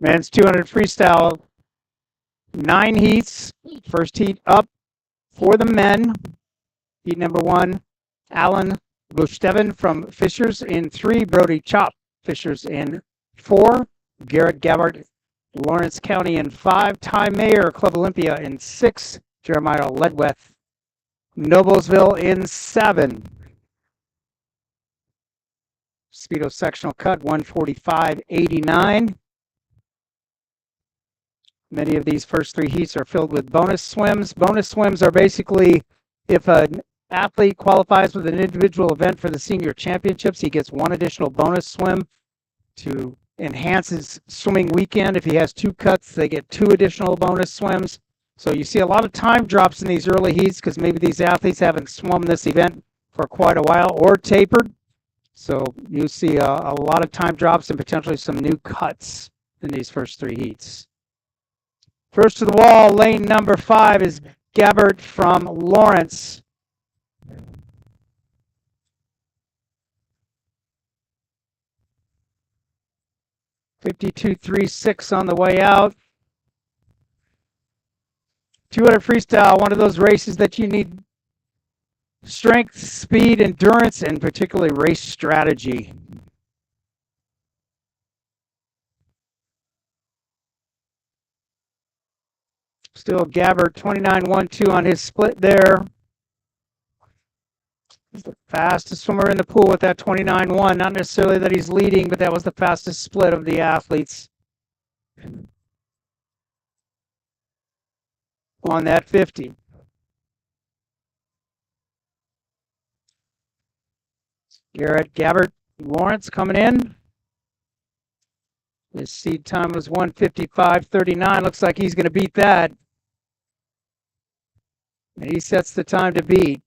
Men's 200 freestyle, 9 heats. First heat up for the men. Heat number 1, Alan Busteven from Fishers in 3, Brody Chop Fishers in 4, Garrett Gabbard, Lawrence County in 5, Ty Mayer, Club Olympia in 6, Jeremiah Ledweth, Noblesville in 7. Speedo sectional cut 145.89. Many of these first 3 heats are filled with bonus swims. Bonus swims are basically if an athlete qualifies with an individual event for the senior championships, he gets 1 additional bonus swim to enhance his swimming weekend. If he has 2 cuts, they get 2 additional bonus swims. So you see a lot of time drops in these early heats because maybe these athletes haven't swum this event for quite a while or tapered. So you see a lot of time drops and potentially some new cuts in these first 3 heats. First to the wall, lane number 5 is Gabbard from Lawrence. .52.36 on the way out. 200 freestyle, one of those races that you need strength, speed, endurance, and particularly race strategy. Still Gabbard 29.12 on his split there. He's the fastest swimmer in the pool with that 29.1. Not necessarily that he's leading, but that was the fastest split of the athletes on that 50. Garrett Gabbard Lawrence coming in. His seed time was 1:55.39. Looks like he's going to beat that. And he sets the time to beat.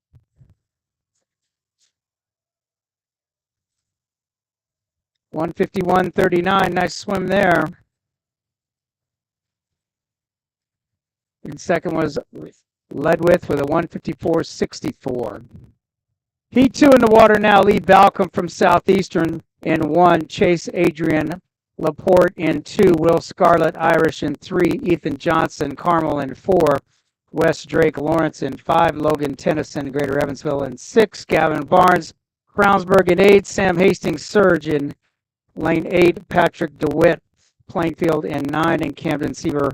.151.39. Nice swim there. And second was Ledwith with a 1:54.64. Heat 2 in the water now. Lee Balcom from Southeastern in 1. Chase Adrian Laporte in 2. Will Scarlett Irish in 3. Ethan Johnson Carmel in 4. Wes Drake Lawrence in 5. Logan Tennyson Greater Evansville in 6. Gavin Barnes Brownsburg in 8. Sam Hastings Surge in lane 8. Patrick DeWitt Plainfield in 9. And Camden Seaver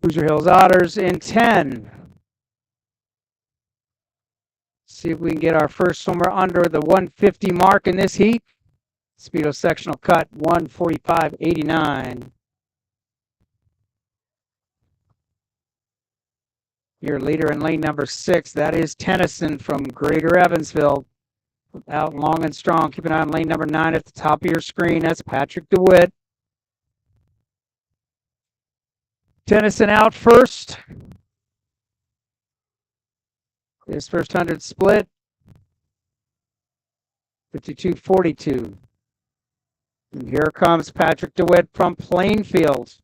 Hoosier Hills Otters in 10. See if we can get our first swimmer under the 150 mark in this heat. Speedo sectional cut 145.89. Your leader in lane number 6, that is Tennyson from Greater Evansville. Out long and strong. Keep an eye on lane number 9 at the top of your screen. That's Patrick DeWitt. Tennyson out first. His first 100 split, 52.42. And here comes Patrick DeWitt from Plainfield.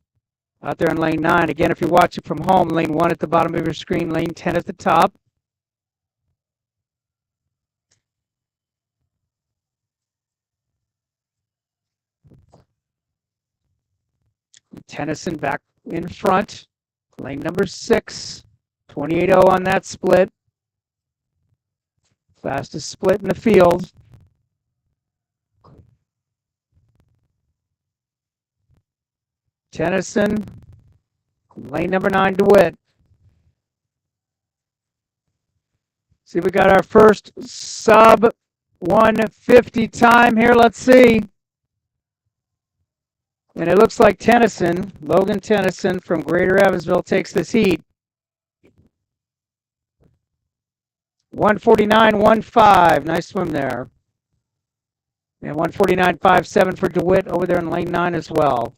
Out there in lane 9. Again, if you're watching from home, lane 1 at the bottom of your screen, lane 10 at the top. Tennyson back in front. Lane number 6, 28.0 on that split. Fastest split in the field. Tennyson, lane number 9, DeWitt. See, we got our first sub 150 time here. Let's see. And it looks like Tennyson, Logan Tennyson from Greater Evansville takes this heat. 149.15. Nice swim there. And 149.57 for DeWitt over there in lane 9 as well.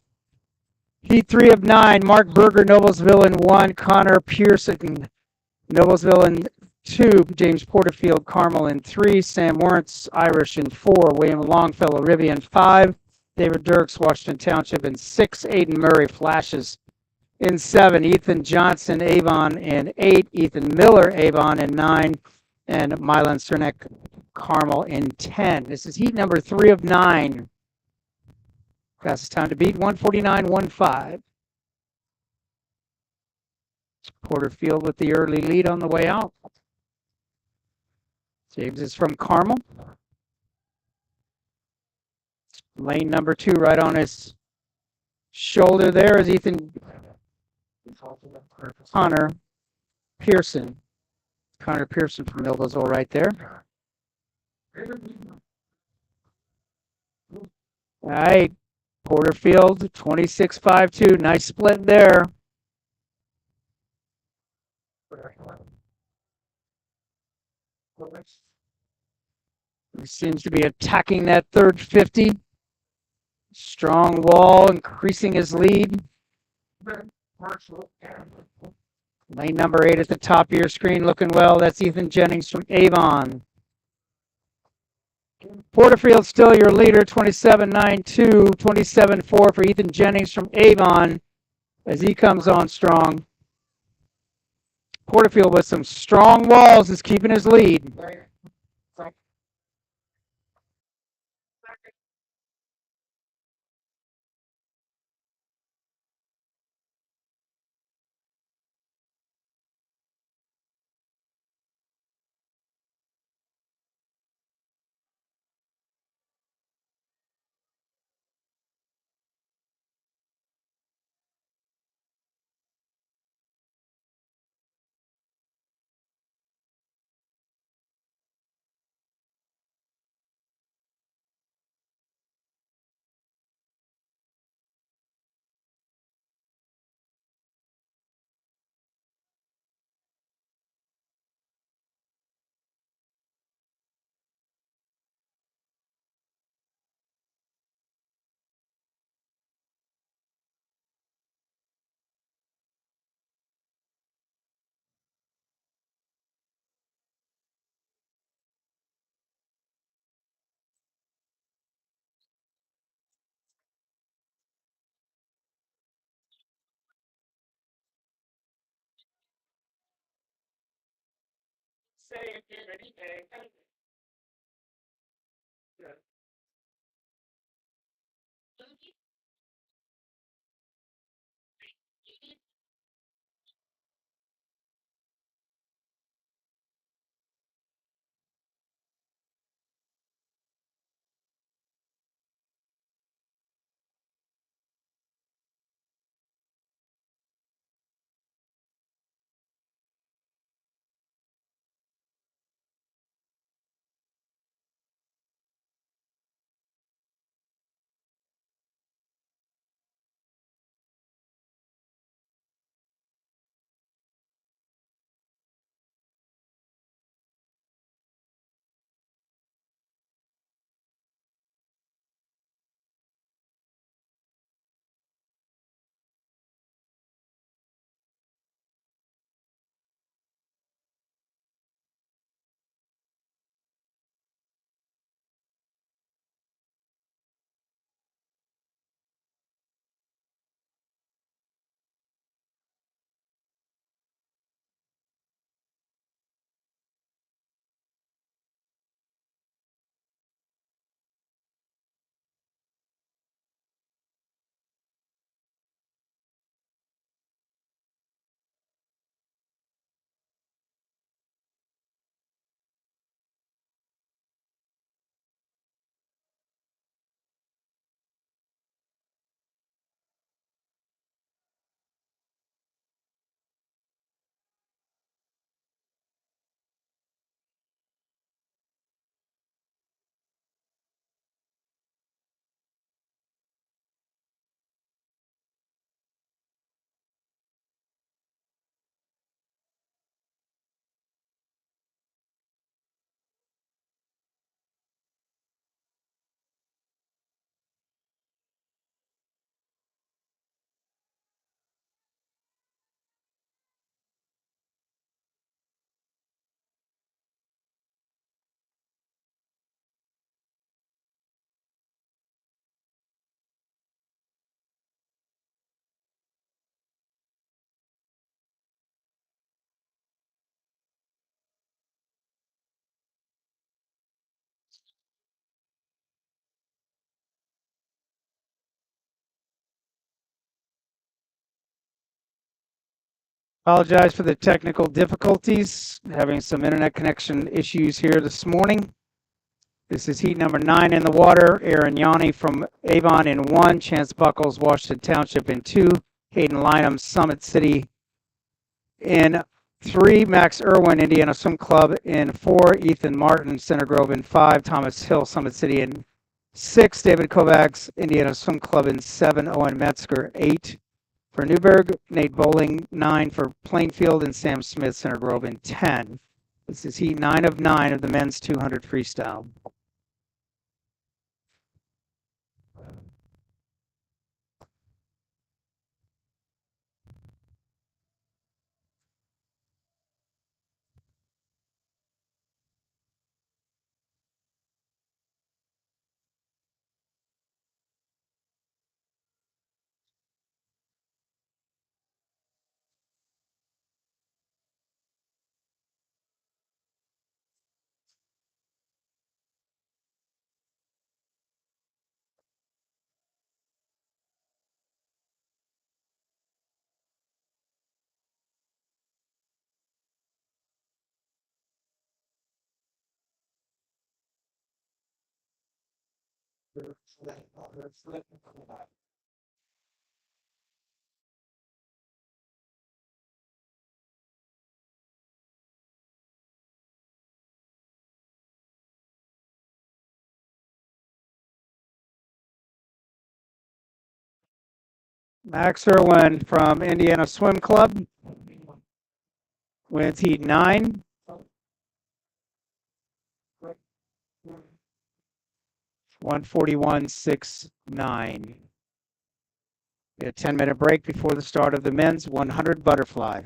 Heat 3 of 9. Mark Berger, Noblesville in 1. Connor Pearson, Noblesville in 2. James Porterfield, Carmel in 3. Sam Lawrence, Irish in 4. William Longfellow, Ribby in 5. David Dirks, Washington Township in 6. Aiden Murray, Flashes in 7. Ethan Johnson, Avon in 8. Ethan Miller, Avon in 9. And Milan Cernek, Carmel in 10. This is heat number 3 of 9 Fastest time to beat, 1:49.15. Porterfield with the early lead on the way out. James is from Carmel. Lane number 2 right on his shoulder there is Ethan Connor Pearson. Connor Pearson from Millersville right there. All right, Porterfield, 26.52. Nice split there. He seems to be attacking that third 50. Strong wall, increasing his lead. Lane number 8 at the top of your screen, looking well. That's Ethan Jennings from Avon. Porterfield still your leader, 27.92, 27.4 for Ethan Jennings from Avon as he comes on strong. Porterfield with some strong walls is keeping his lead. Apologize for the technical difficulties. Having some internet connection issues here this morning. This is heat number 9 in the water. Aaron Yanni from Avon in 1. Chance Buckles, Washington Township in 2. Hayden Lynham, Summit City in 3. Max Irwin, Indiana Swim Club in 4. Ethan Martin, Center Grove in 5. Thomas Hill, Summit City in 6. David Kovacs, Indiana Swim Club in 7. Owen Metzger, 8. For Newberg, Nate Bowling, 9 for Plainfield, and Sam Smith, Center Grove in 10. This is heat 9 of 9 of the men's 200 freestyle. Max Irwin from Indiana Swim Club wins heat 9. 141.69. A 10-minute break before the start of the men's 100 butterfly.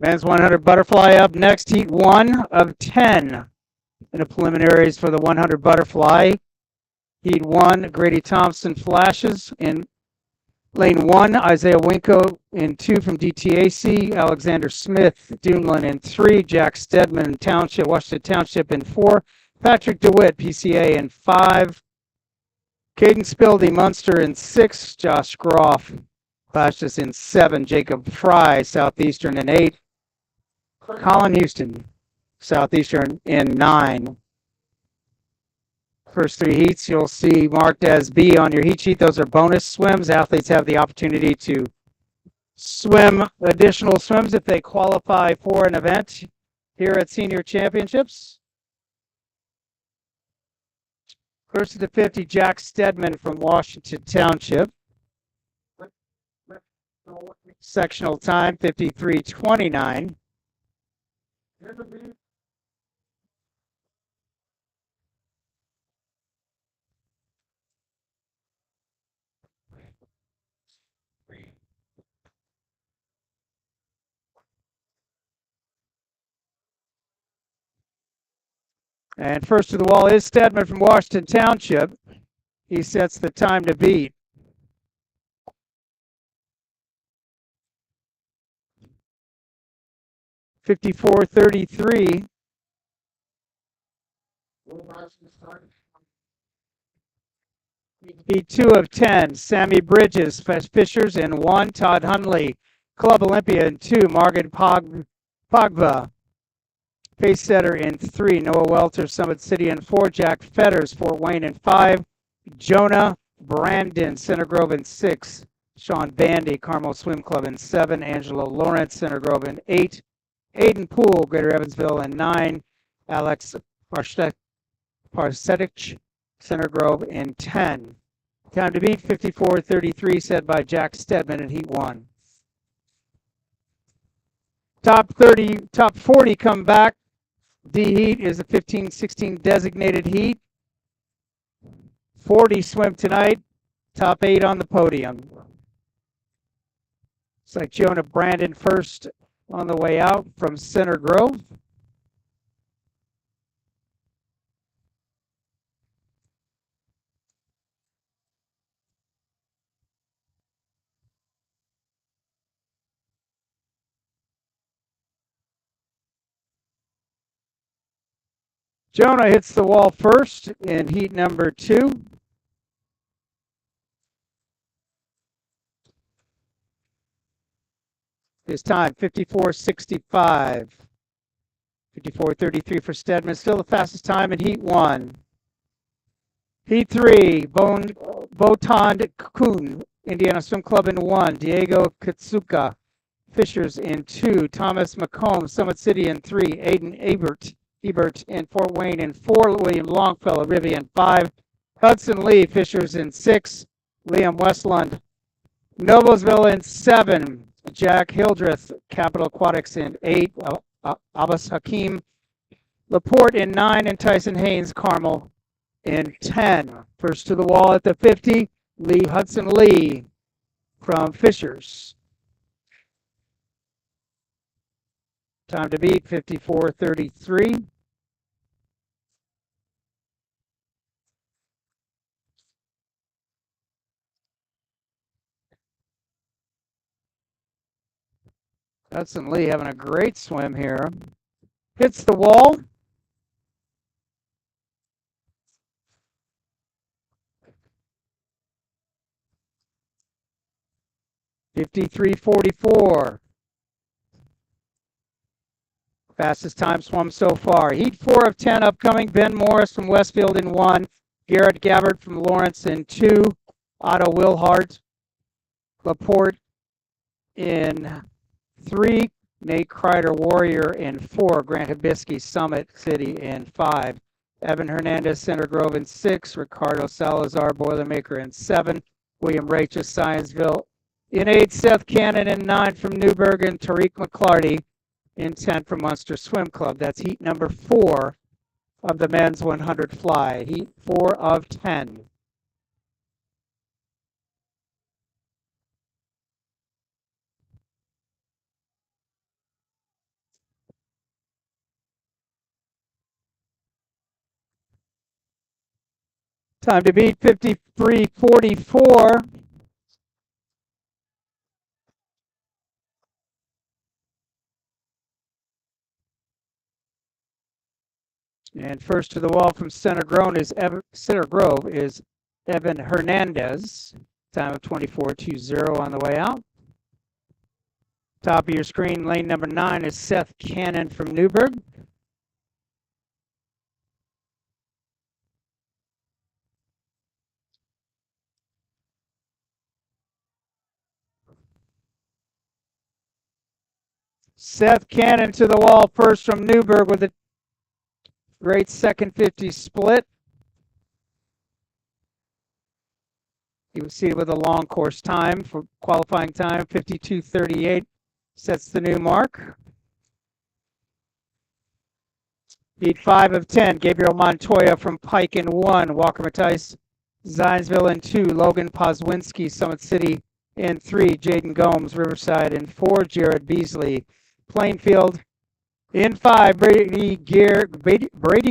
Men's 100 butterfly up next, heat 1 of 10 in the preliminaries for the 100 butterfly. Heat 1, Grady Thompson flashes in lane 1, Isaiah Winko in 2 from DTAC, Alexander Smith, Duneland in 3, Jack Stedman, Township, Washington Township in 4, Patrick DeWitt, PCA in 5, Caden Spildy, Munster in 6, Josh Groff, flashes in 7, Jacob Fry, Southeastern in 8, Colin Houston, Southeastern in 9. First 3 heats you'll see marked as B on your heat sheet. Those are bonus swims. Athletes have the opportunity to swim additional swims if they qualify for an event here at Senior Championships. First to the 50, Jack Stedman from Washington Township. Sectional time, 53:29. And first to the wall is Stedman from Washington Township. He sets the time to beat. (54:33). Heat 2 of 10, Sammy Bridges, Fishers in 1, Todd Hunley, Club Olympia in 2, Margaret Pogba, Pace Setter in 3, Noah Welter, Summit City in 4, Jack Fetters, Fort Wayne in 5, Jonah Brandon, Center Grove in 6, Sean Bandy, Carmel Swim Club in 7, Angelo Lawrence, Center Grove in 8, Hayden Poole, Greater Evansville in 9, Alex Parsetich, Center Grove in 10. Time to beat, 54:33, set by Jack Stedman in Heat 1. Top 40 come back. D Heat is a 15-16 designated heat. 40 swim tonight. Top 8 on the podium. It's like Jonah Brandon first on the way out from Center Grove. Jonah hits the wall first in heat number 2. His time, 54:65. 54:33 for Stedman. Still the fastest time in heat 1. Heat 3, Botond Kuhn, Indiana Swim Club in 1. Diego Katsuka, Fishers in 2. Thomas McComb, Summit City in 3. Aiden Ebert in Fort Wayne in 4. William Longfellow, Rivy in 5. Hudson Lee, Fishers in 6. Liam Westland, Noblesville in 7. Jack Hildreth, Capital Aquatics in 8. Abbas Hakim, Laporte in 9. And Tyson Haynes, Carmel in 10. First to the wall at the 50, Hudson Lee from Fishers. Time to beat, 54:33. Hudson Lee having a great swim here. Hits the wall. (53:44). Fastest time swum so far. Heat 4 of 10 upcoming. Ben Morris from Westfield in 1. Garrett Gabbard from Lawrence in 2. Otto Wilhart, Laporte in 3. Nate Kreider, Warrior in 4. Grant Hibisky, Summit City in 5. Evan Hernandez, Center Grove in 6. Ricardo Salazar, Boilermaker in 7. William Rachel, Scienceville in 8. Seth Cannon in 9 from Newburgh. And Tariq McClarty in 10 from Munster Swim Club. That's heat number 4 of the men's 100 fly. Heat 4 of 10. Time to beat 53.44. And first to the wall from Center Grove is Evan Hernandez. Time of 24.20 on the way out. Top of your screen, lane number 9 is Seth Cannon from Newburgh. Seth Cannon to the wall first from Newburgh with a great second 50 split. You will see it with a long course time for qualifying time, 52.38. Sets the new mark. Beat 5 of 10. Gabriel Montoya from Pike in 1. Walker Matthijs, Zionsville in 2. Logan Pozwinski, Summit City in 3. Jaden Gomes, Riverside in 4. Jared Beasley, Plainfield in 5. Brady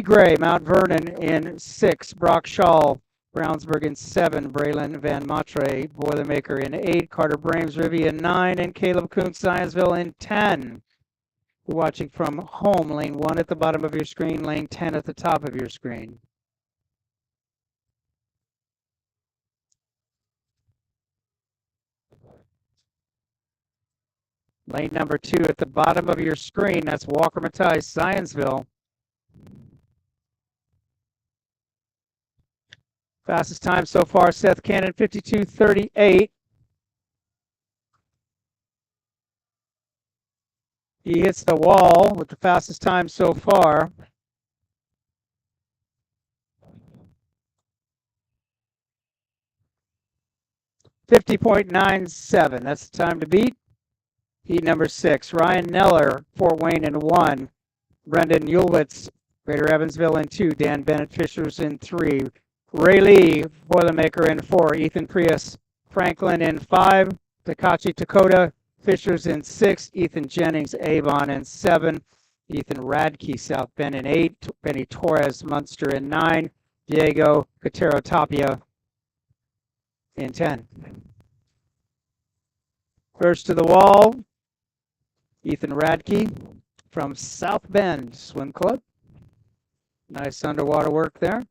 Gray, Mount Vernon in 6. Brock Shaw, Brownsburg in 7. Braylon Van Matre, Boilermaker in 8. Carter Brames, Rivy in 9. And Caleb Kuntz, Zionsville in 10. You're watching from home, lane 1 at the bottom of your screen, lane 10 at the top of your screen. Lane number 2 at the bottom of your screen, that's Walker Matthijs, Zionsville. Fastest time so far, Seth Cannon, 52.38. He hits the wall with the fastest time so far. .97. That's the time to beat. Heat number 6. Ryan Neller, Fort Wayne in 1. Brendan Ulwitz, Greater Evansville in 2. Dan Bennett Fishers in 3. Ray Lee, Boilermaker in 4. Ethan Prius, Franklin in 5. Takachi Dakota, Fishers in 6. Ethan Jennings, Avon in 7. Ethan Radke, South Bend in 8. Benny Torres, Munster in 9. Diego Cotero Tapia in 10. First to the wall, Ethan Radke from South Bend Swim Club. Nice underwater work there.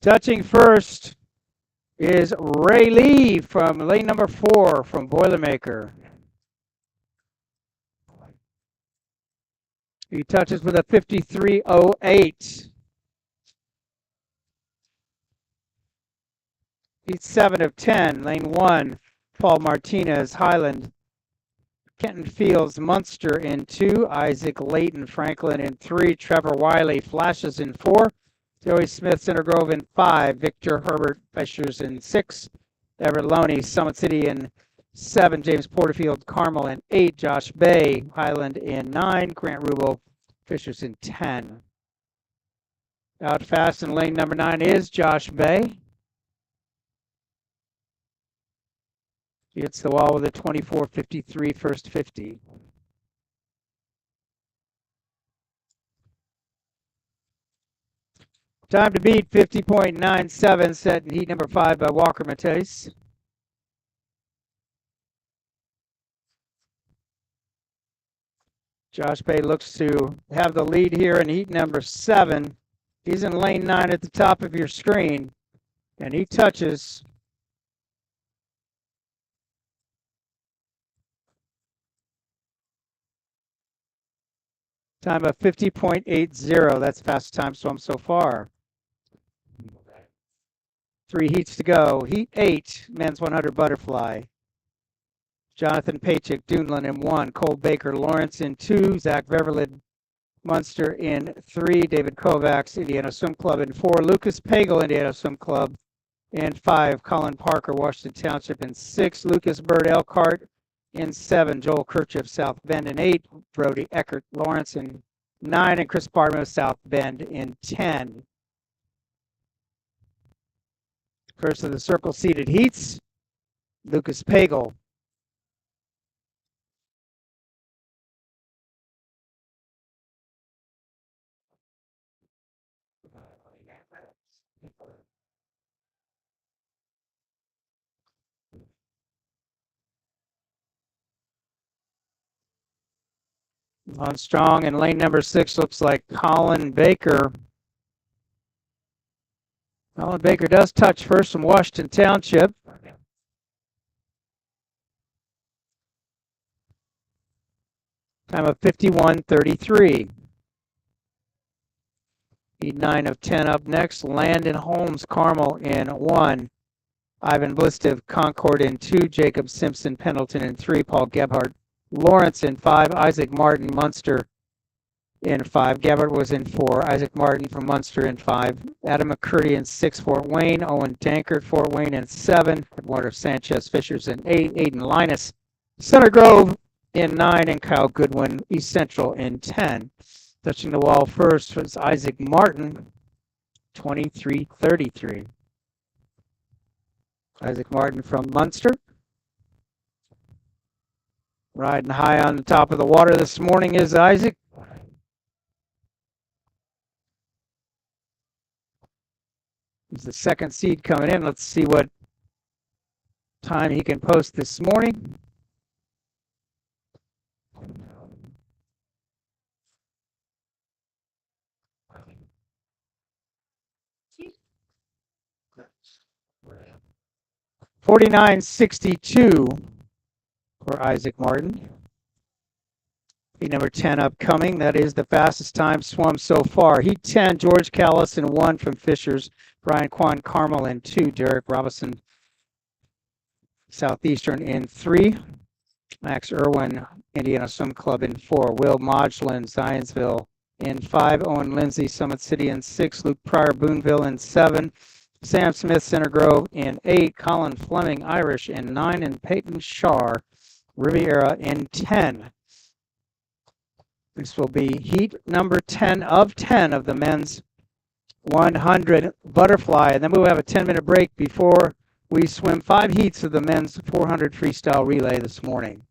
Touching first is Ray Lee from lane number 4 from Boilermaker. He touches with a 53.08. He's 7 of 10. Lane 1, Paul Martinez, Highland. Kenton Fields, Munster in 2. Isaac Layton, Franklin in 3. Trevor Wiley, Flashes in 4. Joey Smith, Center Grove in 5. Victor Herbert, Fishers in 6. Everett Loney, Summit City in 7. James Porterfield, Carmel in 8. Josh Bay, Highland in 9. Grant Rubel, Fishers in 10. Out fast in lane number 9 is Josh Bay. He hits the wall with a 24.53 first 50. Time to beat 50.97, set in heat number 5 by Walker Matthijs. Josh Bay looks to have the lead here in heat number 7. He's in lane 9 at the top of your screen, and he touches. Time of 50.80. That's fast time swum so far. 3 heats to go. Heat 8, men's 100 butterfly. Jonathan Pachik, Duneland in 1. Cole Baker, Lawrence in 2. Zach Ververlid, Munster in 3. David Kovacs, Indiana Swim Club in 4. Lucas Pagel, Indiana Swim Club in 5. Colin Parker, Washington Township in 6. Lucas Bird, Elkhart in 7. Joel Kirchhoff, South Bend in 8. Brody Eckert, Lawrence in 9, and Chris Bartman of South Bend in 10. First of the circle seeded heats, Lucas Pagel. On strong in lane number 6 looks like Colin Baker. Colin Baker does touch first from Washington Township. Time of 51:33. Heat 9 of 10 up next. Landon Holmes Carmel in 1. Ivan Blistev Concord in 2. Jacob Simpson Pendleton in 3. Paul Gebhardt Lawrence in 5. Isaac Martin Munster in 5. Gebhardt was in 4. Isaac Martin from Munster in 5. Adam McCurdy in 6. Fort Wayne. Owen Dankert Fort Wayne in 7. Eduardo Sanchez Fishers in 8. Aiden Linus Center Grove in 9. And Kyle Goodwin East Central in 10. Touching the wall first was Isaac Martin, 23:33. Isaac Martin from Munster. Riding high on the top of the water this morning is Isaac. He's the second seed coming in. Let's see what time he can post this morning. .49.62 for Isaac Martin. Heat number 10 upcoming. That is the fastest time swum so far. Heat 10, George Callis in 1 from Fishers. Brian Quan Carmel in 2. Derek Robinson Southeastern in 3. Max Irwin Indiana Swim Club in 4. Will Modglin Zionsville in 5. Owen Lindsay Summit City in 6. Luke Pryor Boonville in 7. Sam Smith Center Grove in 8. Colin Fleming Irish in 9. And Peyton Shar Riviera in 10. This will be heat number 10 of 10 of the men's 100 butterfly. And then we'll have a 10-minute break before we swim 5 heats of the men's 400 freestyle relay this morning.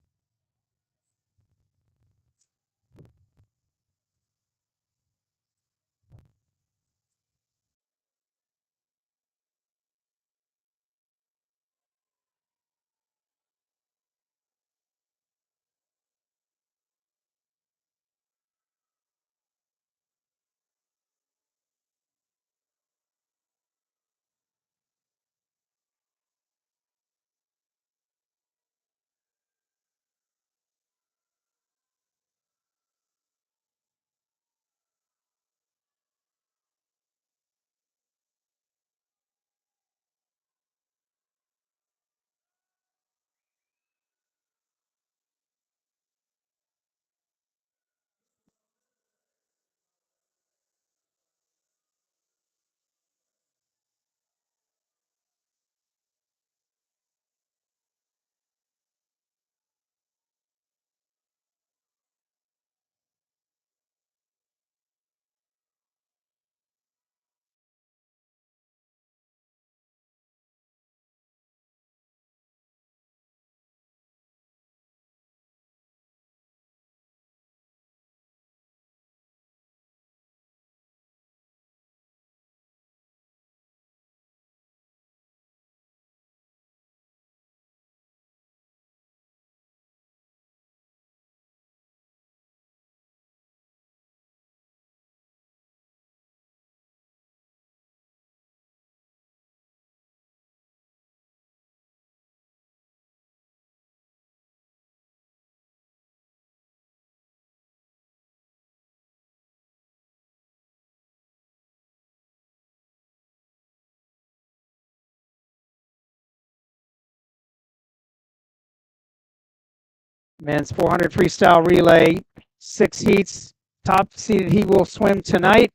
Men's 400 freestyle relay, 6 heats. Top seeded heat will swim tonight.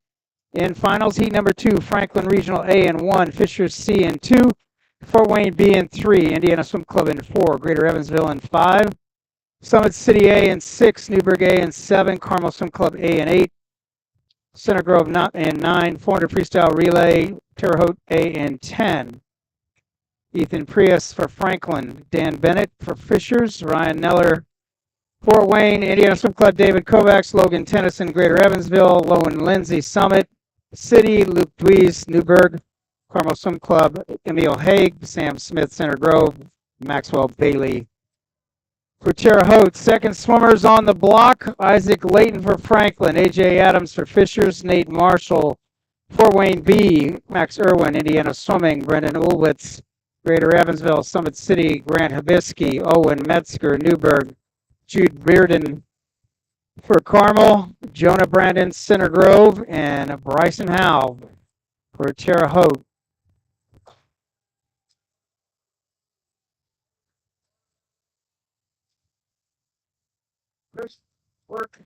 In finals, heat number 2, Franklin Regional A in 1, Fishers C in 2, Fort Wayne B in 3, Indiana Swim Club in 4, Greater Evansville in 5, Summit City A in 6, Newburgh A in 7, Carmel Swim Club A in 8, Center Grove not in 9. 400 freestyle relay, Terre Haute A in 10. Ethan Prius for Franklin. Dan Bennett for Fishers. Ryan Neller, Fort Wayne. Indiana Swim Club, David Kovacs. Logan Tennyson, Greater Evansville. Lowen Lindsay, Summit City. Luke Dweez, Newburgh. Carmel Swim Club, Emil Haig. Sam Smith, Center Grove. Maxwell Bailey for Terre Haute. Second swimmers on the block, Isaac Layton for Franklin. AJ Adams for Fishers. Nate Marshall, Fort Wayne B. Max Irwin, Indiana Swimming. Brendan Ulwitz, Greater Evansville. Summit City, Grant Hibisky. Owen Metzger, Newburgh. Jude Bearden for Carmel. Jonah Brandon, Center Grove. And Bryson Howe for Terre Haute. First work.